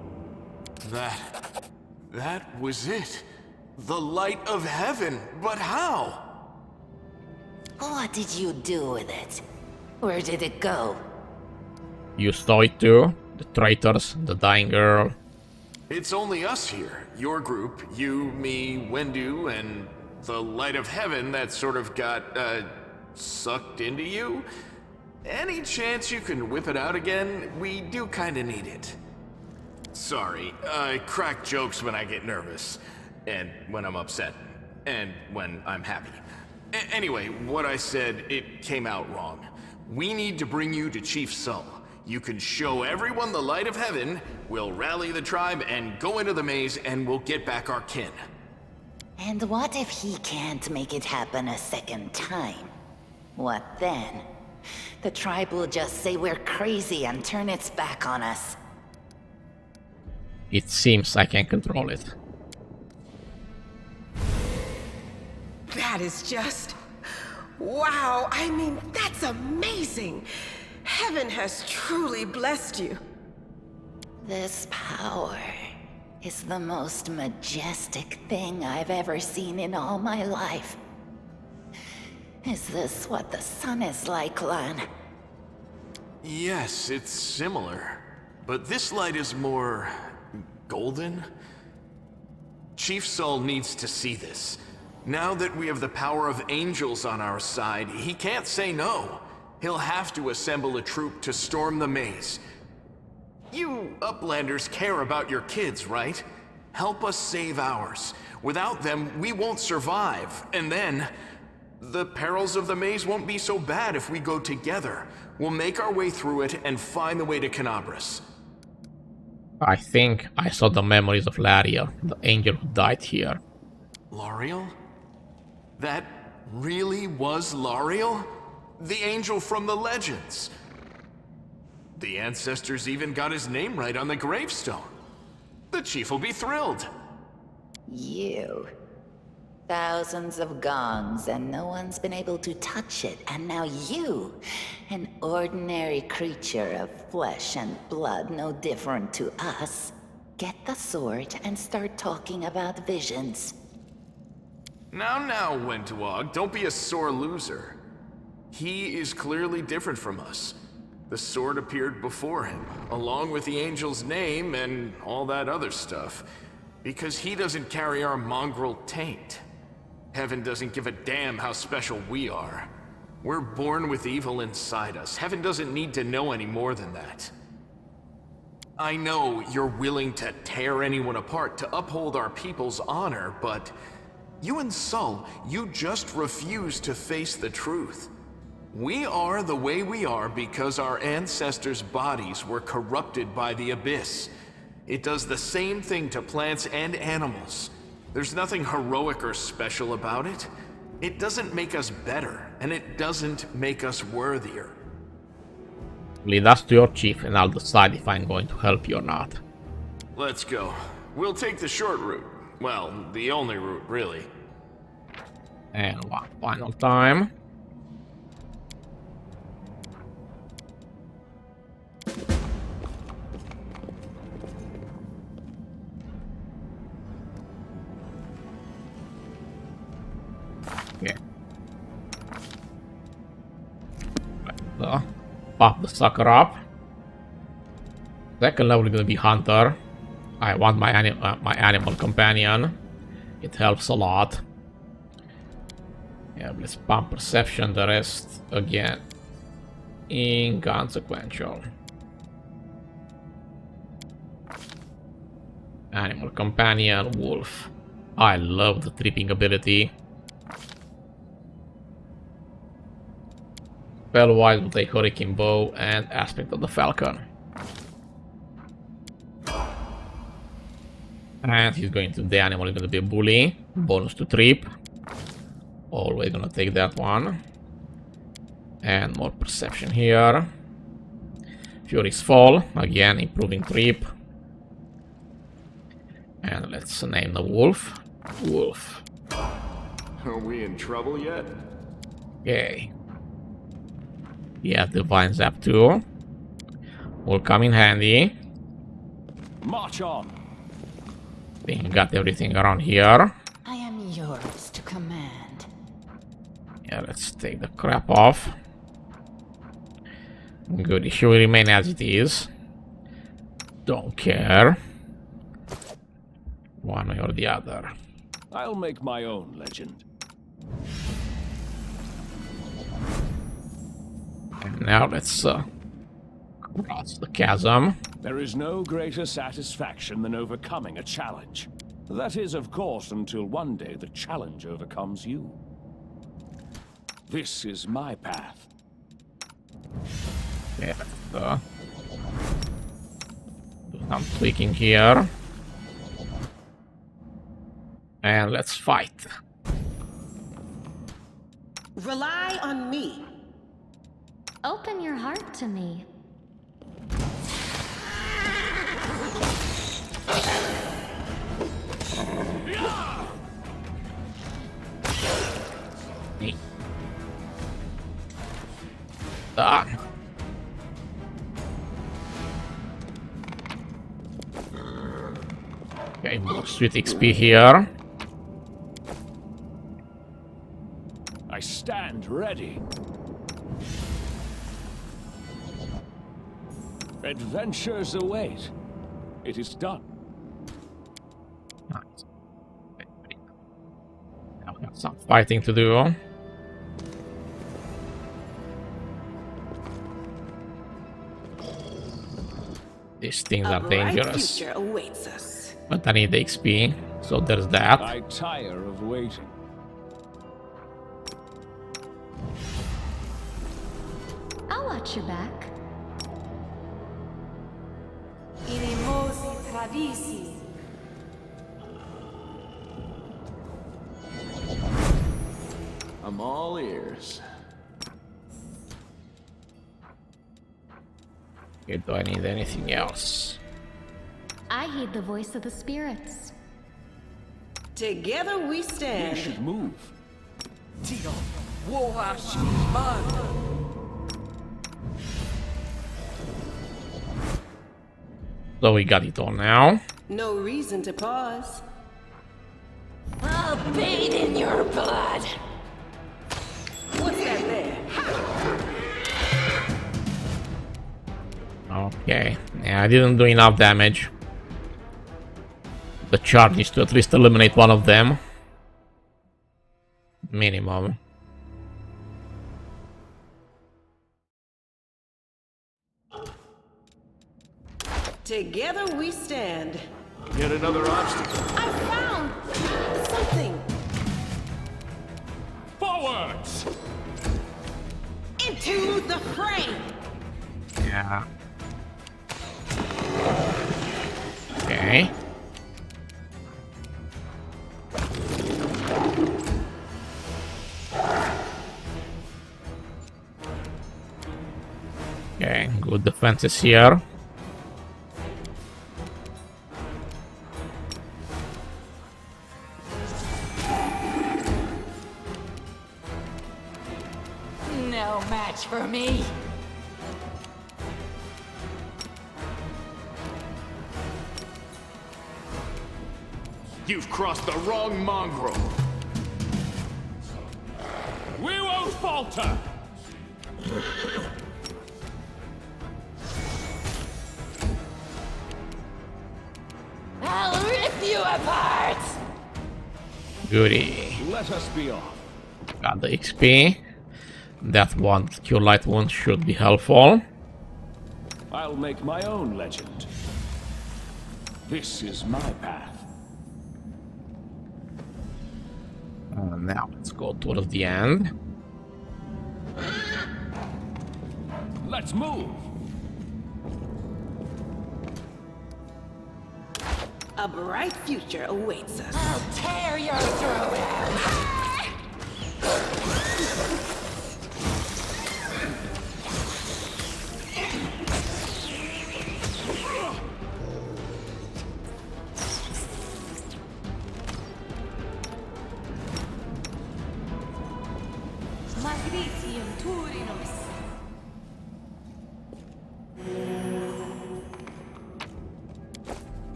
That was it. The light of heaven. But how? What did you do with it? Where did it go? You saw it too? The traitors, the dying girl. It's only us here. Your group, you, me, Wendu, and the light of heaven that sort of got, sucked into you? Any chance you can whip it out again? We do kinda need it. Sorry, I crack jokes when I get nervous, and when I'm upset, and when I'm happy. Anyway, what I said, it came out wrong. We need to bring you to Chief Sull. You can show everyone the light of heaven, we'll rally the tribe and go into the maze, and we'll get back our kin. And what if he can't make it happen a second time? What then? The tribe will just say we're crazy and turn its back on us. It seems I can control it. That is just... wow, I mean, that's amazing! Heaven has truly blessed you. This power is the most majestic thing I've ever seen in all my life. Is this what the sun is like, Lan? Yes, it's similar. But this light is more... golden? Chief Sull needs to see this. Now that we have the power of angels on our side, he can't say no. He'll have to assemble a troop to storm the maze. You Uplanders care about your kids, right? Help us save ours. Without them, we won't survive. And then, the perils of the maze won't be so bad if we go together. We'll make our way through it and find the way to Canabras. I think I saw the memories of Laria, the angel who died here. Lariel? That really was Lariel? The angel from the legends. The ancestors even got his name right on the gravestone. The chief will be thrilled. You. Thousands of gongs and no one's been able to touch it. And now you, an ordinary creature of flesh and blood no different to us, get the sword and start talking about visions. Now, Wentawag, don't be a sore loser. He is clearly different from us. The sword appeared before him, along with the angel's name and all that other stuff, because he doesn't carry our mongrel taint. Heaven doesn't give a damn how special we are. We're born with evil inside us. Heaven doesn't need to know any more than that. I know you're willing to tear anyone apart to uphold our people's honor, but you and Sol, you just refuse to face the truth. We are the way we are because our ancestors' bodies were corrupted by the Abyss. It does the same thing to plants and animals. There's nothing heroic or special about it. It doesn't make us better, and it doesn't make us worthier. Lead us to your chief and I'll decide if I'm going to help you or not. Let's go. We'll take the short route. Well, the only route, really. And one final time. Okay. So, pop the sucker up. Second level is gonna be Hunter. I want my animal companion. It helps a lot. Yeah, let's pump perception. The rest again inconsequential. Animal companion, wolf. I love the tripping ability. Spell-wise, we'll take Hurricane Bow and Aspect of the Falcon. And he's going to, the animal is going to be a bully. Bonus to trip. Always going to take that one. And more perception here. Fury's Fall, again improving trip. And let's name the wolf. Wolf. Are we in trouble yet? Okay. Yeah, Divine Zap too. Will come in handy. March on. I think we got everything around here. I am yours to command. Yeah, let's take the crap off. Good, it should remain as it is. Don't care. One way or the other. I'll make my own legend. And now let's cross the chasm. There is no greater satisfaction than overcoming a challenge. That is, of course, until one day the challenge overcomes you. This is my path. Yeah, let's do some tweaking here. And let's fight. Rely on me. Open your heart to me. Done. Okay, more sweet XP here. I stand ready. Adventures await. It is done. Nice. Now we have some fighting to do. These things A are bright dangerous. future awaits us. But I need XP, so there's that. I tire of waiting. I'll watch your back. I'm all ears. Okay, do I need anything else? I heed the voice of the spirits. Together we We stand. should move. So we got it all now. No reason to pause. I'll bathe in your blood. What's that there? Okay, yeah, I didn't do enough damage. The charge needs to at least eliminate one of them. Minimum. Together we stand. Yet another obstacle. I found something. Forwards! Into the fray. Yeah. Okay. Okay, good defenses here. No match for me. You've crossed the wrong mongrel. We won't falter! I'll rip you apart. Goody. Let us be off. Got the XP. That one cure light wound should be helpful. I'll make my own legend. This is my path. Now let's go towards the end. Let's move! A bright future awaits us. I'll tear your throat out.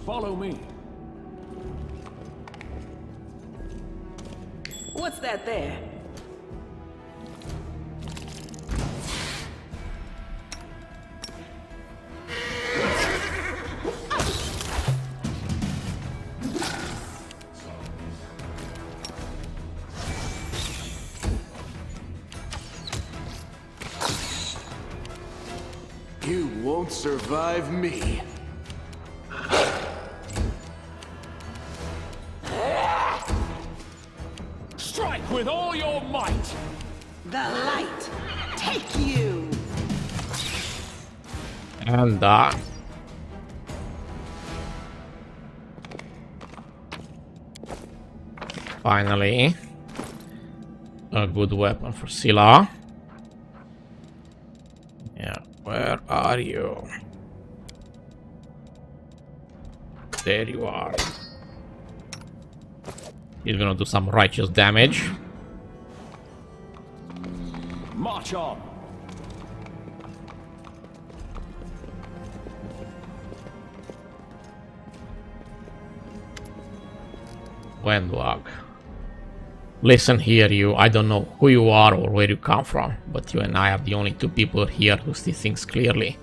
Follow me. What's that there? You won't survive me. Strike with all your might! The light. Take you. And finally, a good weapon for Scylla. Yeah, where are you? There you are. He's gonna do some righteous damage. March on! Wendwag. Listen here, you. I don't know who you are or where you come from, but you and I are the only two people here who see things clearly.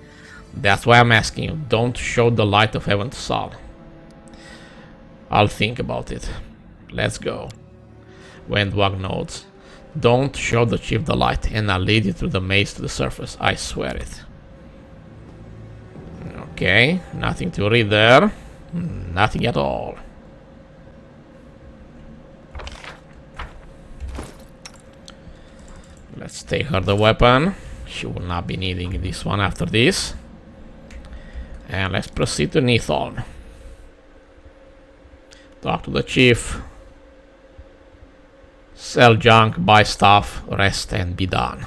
That's why I'm asking you, don't show the light of heaven to Saul. I'll think about it. Let's go. Wendwag notes. Don't show the chief the light, and I'll lead you through the maze to the surface. I swear it. Okay, nothing to read there. Nothing at all. Let's take her the weapon. She will not be needing this one after this. And let's proceed to Neatholm. Talk to the chief. Sell junk, buy stuff, rest and be done.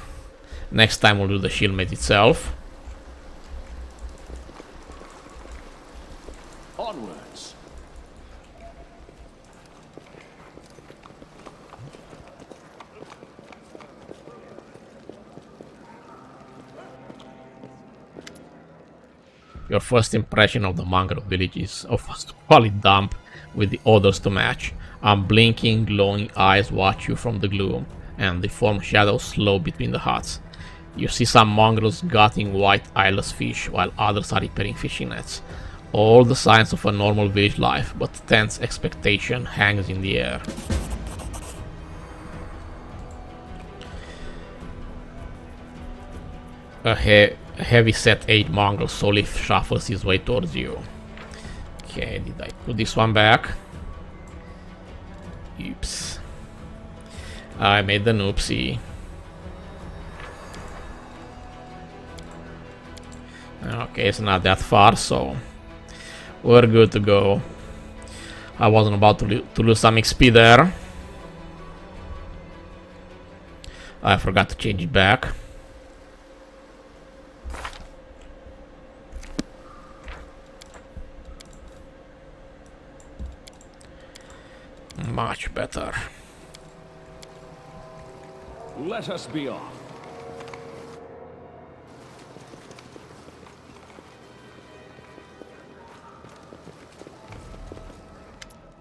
Next time we'll do the shield maze itself. Onwards. Your first impression of the mongrel village is of a squalid dump with the odors to match. Unblinking, glowing eyes watch you from the gloom, and deformed shadows slow between the huts. You see some mongrels gutting white eyeless fish, while others are repairing fishing nets. All the signs of a normal village life, but tense expectation hangs in the air. A heavy-set 8 mongrel slowly shuffles his way towards you. Okay, did I put this one back? Oops. I made the oopsie. Okay, it's not that far, so we're good to go. I wasn't about to lose some XP there. I forgot to change it back. Much better. Let us be off.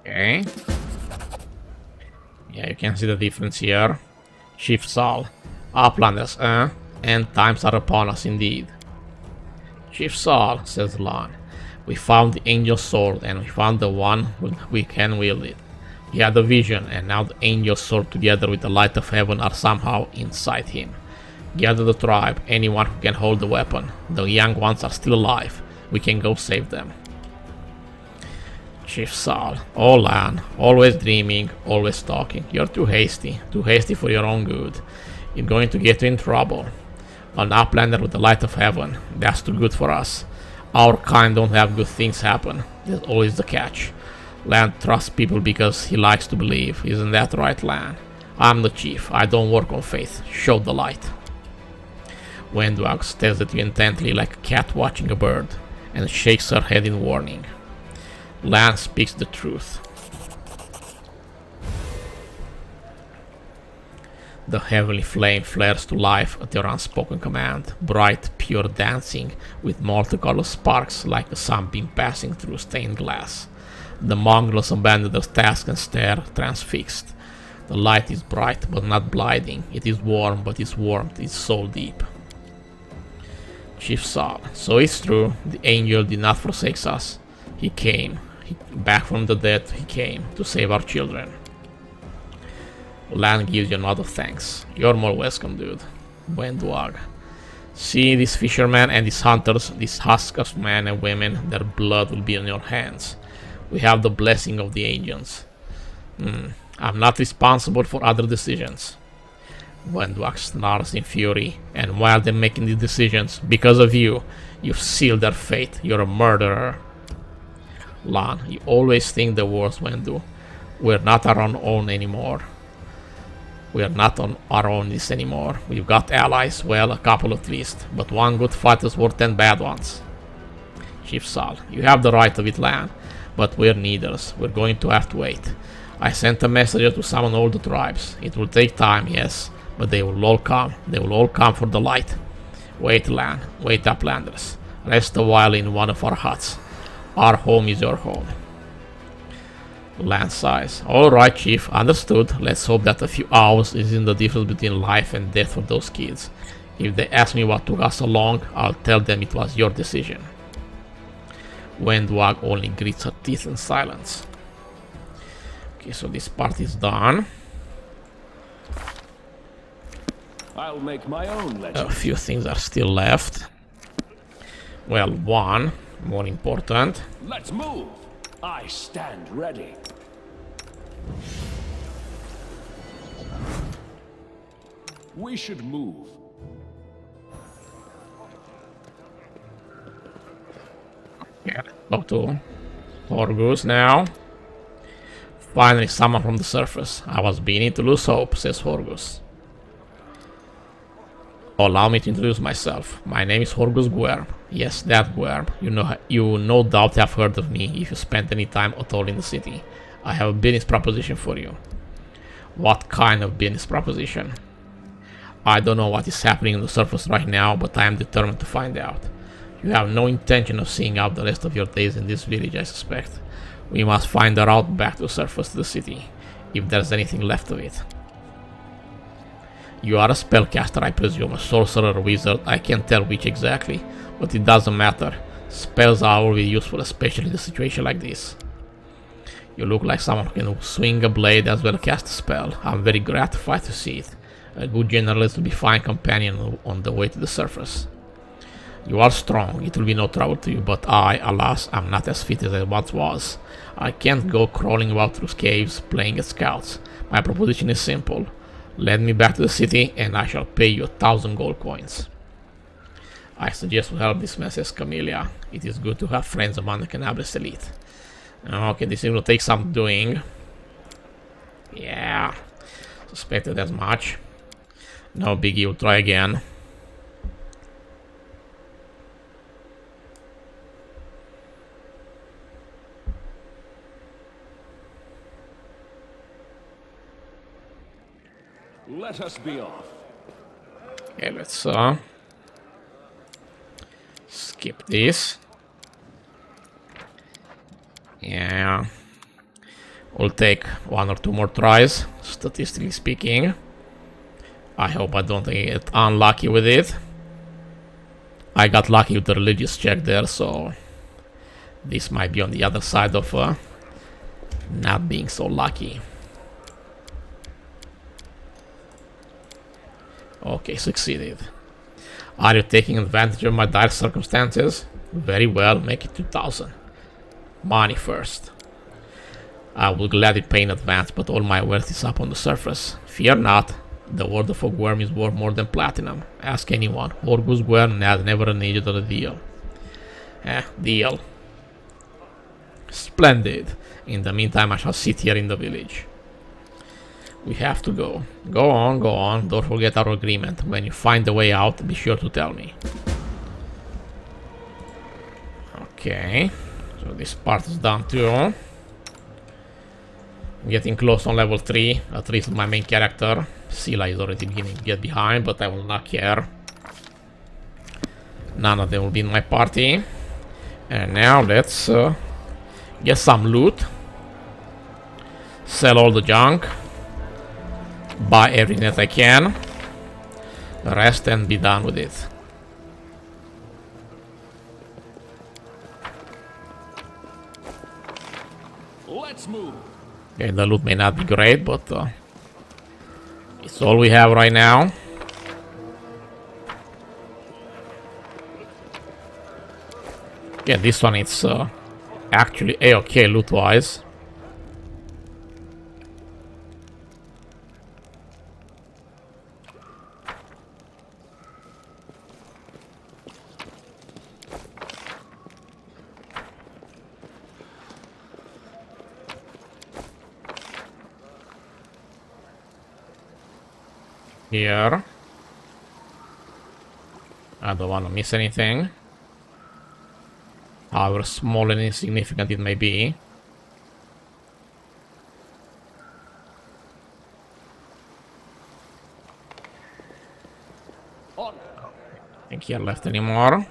Okay. Yeah, you can see the difference here. Chief Saul. Uplanders, and times are upon us indeed. Chief Saul, says Lan. We found the angel sword and we found the one we can wield it. He had a vision, and now the angel sword together with the light of heaven are somehow inside him. Gather the tribe, anyone who can hold the weapon. The young ones are still alive. We can go save them. Chief Saul. Oh Lan, always dreaming, always talking. You're too hasty for your own good. You're going to get you in trouble. An uplander with the light of heaven, that's too good for us. Our kind don't have good things happen. There's always the catch. Lan trusts people because he likes to believe. Isn't that right, Lan? I'm the chief. I don't work on faith. Show the light. Wendwag stares at you intently like a cat watching a bird, and shakes her head in warning. Lan speaks the truth. The heavenly flame flares to life at your unspoken command, bright, pure dancing, with multicolored sparks like a sunbeam passing through stained glass. The mongrels abandon their task and stare, transfixed. The light is bright, but not blinding. It is warm, but its warmth is so deep. Chief Saul. So it's true, the angel did not forsake us. He came. Back from the dead, he came to save our children. Lan gives you a nod of thanks. You're more welcome, dude. Wendwag. See these fishermen and these hunters, these husks of men and women, their blood will be on your hands. We have the blessing of the angels. I'm not responsible for other decisions. Wendwag snarls in fury, and while they're making these decisions, because of you, you've sealed their fate. You're a murderer. Lan, you always think the worst, Wendu. We're not our own anymore. We are not on our own this anymore. We've got allies, well, a couple at least, but one good fight is worth 10 bad ones. Chief Saul, you have the right of it, Lan, but we're needers. We're going to have to wait. I sent a messenger to summon all the tribes. It will take time, yes, but they will all come. They will all come for the light. Wait, Lan. Wait, Uplanders. Rest a while in one of our huts. Our home is your home. Lan sighs. Alright, Chief, understood. Let's hope that a few hours isn't the difference between life and death for those kids. If they ask me what took us so long, I'll tell them it was your decision. Wendwag only grits her teeth in silence. Okay, so this part is done. I'll make my own legend. A few things are still left. Well, one, more important. Let's move. I stand ready. We should move. Yeah, talk to Horgus now. Finally, someone from the surface. I was beginning to lose hope, says Horgus. Allow me to introduce myself. My name is Horgus Guerm. Yes, that Guerm. You no doubt have heard of me if you spent any time at all in the city. I have a business proposition for you. What kind of business proposition? I don't know what is happening on the surface right now, but I am determined to find out. You have no intention of seeing out the rest of your days in this village, I suspect. We must find a route back to the surface of the city, if there's anything left of it. You are a spellcaster, I presume, a sorcerer or wizard, I can't tell which exactly, but it doesn't matter. Spells are always useful, especially in a situation like this. You look like someone who can swing a blade as well as cast a spell. I'm very gratified to see it. A good generalist will be a fine companion on the way to the surface. You are strong, it will be no trouble to you, but I, alas, am not as fit as I once was. I can't go crawling about through caves, playing at scouts. My proposition is simple. Lead me back to the city, and I shall pay you 1,000 gold coins. I suggest we help this man, says Camellia. It is good to have friends among the Canabres elite. Okay, this will take some doing. Yeah, suspected as much. No biggie, we'll try again. Let us be off. Okay, let's skip this. Yeah, we'll take 1 or 2 more tries, statistically speaking. I hope I don't get unlucky with it. I got lucky with the religious check there, so this might be on the other side of not being so lucky. Okay, succeeded. Are you taking advantage of my dire circumstances? Very well, make it 2,000. Money first. I will gladly pay in advance, but all my wealth is up on the surface. Fear not, the word of a Guerm is worth more than platinum. Ask anyone. Horgus Guerm has never needed a deal. Deal. Splendid. In the meantime, I shall sit here in the village. We have to go. Go on, go on. Don't forget our agreement. When you find the way out, be sure to tell me. Okay. So this part is done too. Getting close on level 3. At least my main character. Scylla is already beginning to get behind, but I will not care. None of them will be in my party. And now let's get some loot. Sell all the junk. Buy everything that I can. Rest and be done with it. Let's move. Okay, the loot may not be great, but it's all we have right now. Yeah, this one it's actually a-okay loot-wise. Here. I don't want to miss anything. However small and insignificant it may be. I think here left anymore.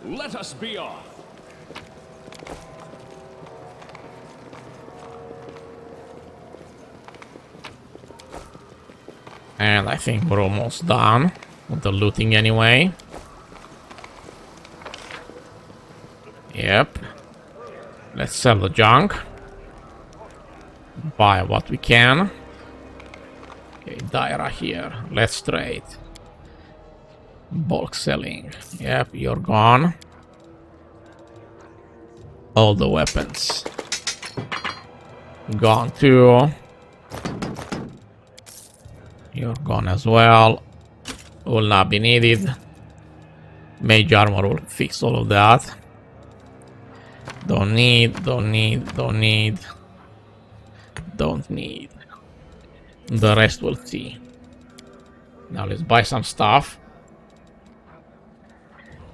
Let us be off. And I think we're almost done with the looting anyway. Yep. Let's sell the junk. buy what we can. Okay, Daira here. Let's trade. Bulk selling. Yep, you're gone. All the weapons. Gone too. You're gone as well. Will not be needed. Mage armor will fix all of that. Don't need, don't need, don't need. Don't need. The rest we'll see. Now let's buy some stuff.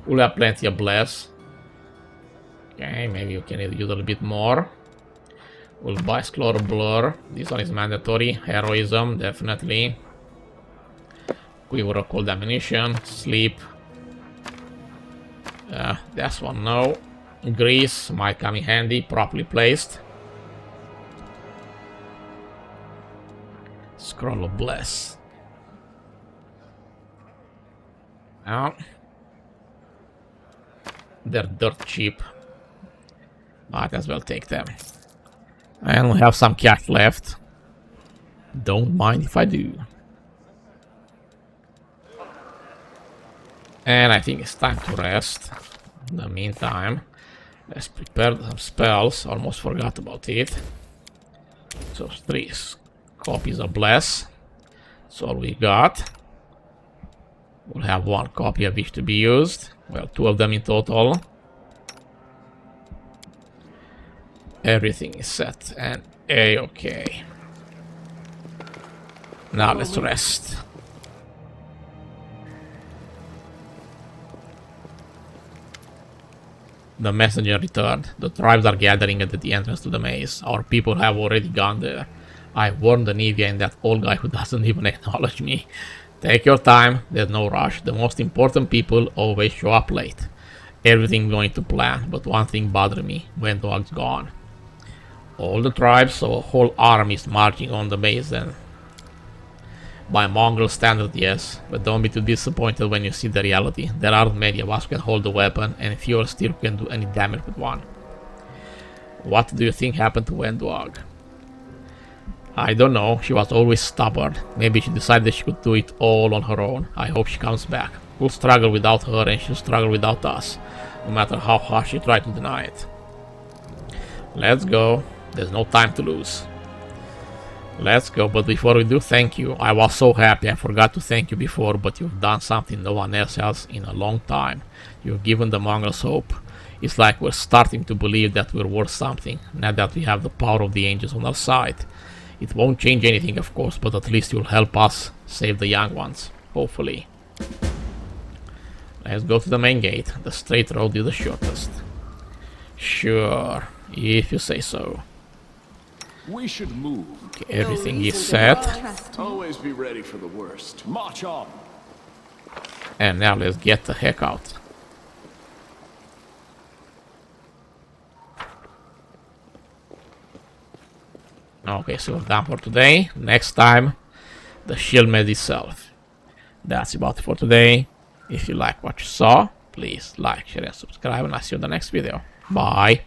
We'll have plenty of bless. Okay, maybe you can use a little bit more. We'll buy Sclor Blur. This one is mandatory. Heroism, definitely. Quiver of cold ammunition. Sleep. That's one, no. Grease might come in handy, properly placed. Scroll of Bless. Now. They're dirt cheap. Might as well take them. And we have some cash left. Don't mind if I do. And I think it's time to rest. In the meantime, let's prepare some spells. Almost forgot about it. So 3 copies of Bless. That's all we got. We'll have 1 copy of each to be used. Well, 2 of them in total. Everything is set and A-okay. Now let's rest. The messenger returned. The tribes are gathering at the entrance to the maze. Our people have already gone there. I warned the Nevia and that old guy who doesn't even acknowledge me. Take your time, there's no rush. The most important people always show up late. Everything going to plan, but one thing bothered me when Dog's gone. All the tribes, so a whole army is marching on the base then. By mongrel standard, yes, but don't be too disappointed when you see the reality. There aren't many of us who can hold a weapon, and fewer still can do any damage with one. What do you think happened to Wendwag? I don't know, she was always stubborn. Maybe she decided she could do it all on her own. I hope she comes back. We'll struggle without her and she'll struggle without us, no matter how hard she tried to deny it. Let's go. There's no time to lose. Let's go, but before we do, thank you. I was so happy. I forgot to thank you before, but you've done something no one else has in a long time. You've given the mongrels hope. It's like we're starting to believe that we're worth something, now that we have the power of the angels on our side. It won't change anything, of course, but at least you'll help us save the young ones. Hopefully. Let's go to the main gate. The straight road is the shortest. Sure, if you say so. We should move. Okay, everything is set. Always be ready for the worst. March on. And now let's get the heck out. Okay, so we're done for today. Next time, the shield maze itself. That's about it for today. If you like what you saw, please like, share and subscribe, and I'll see you in the next video. Bye!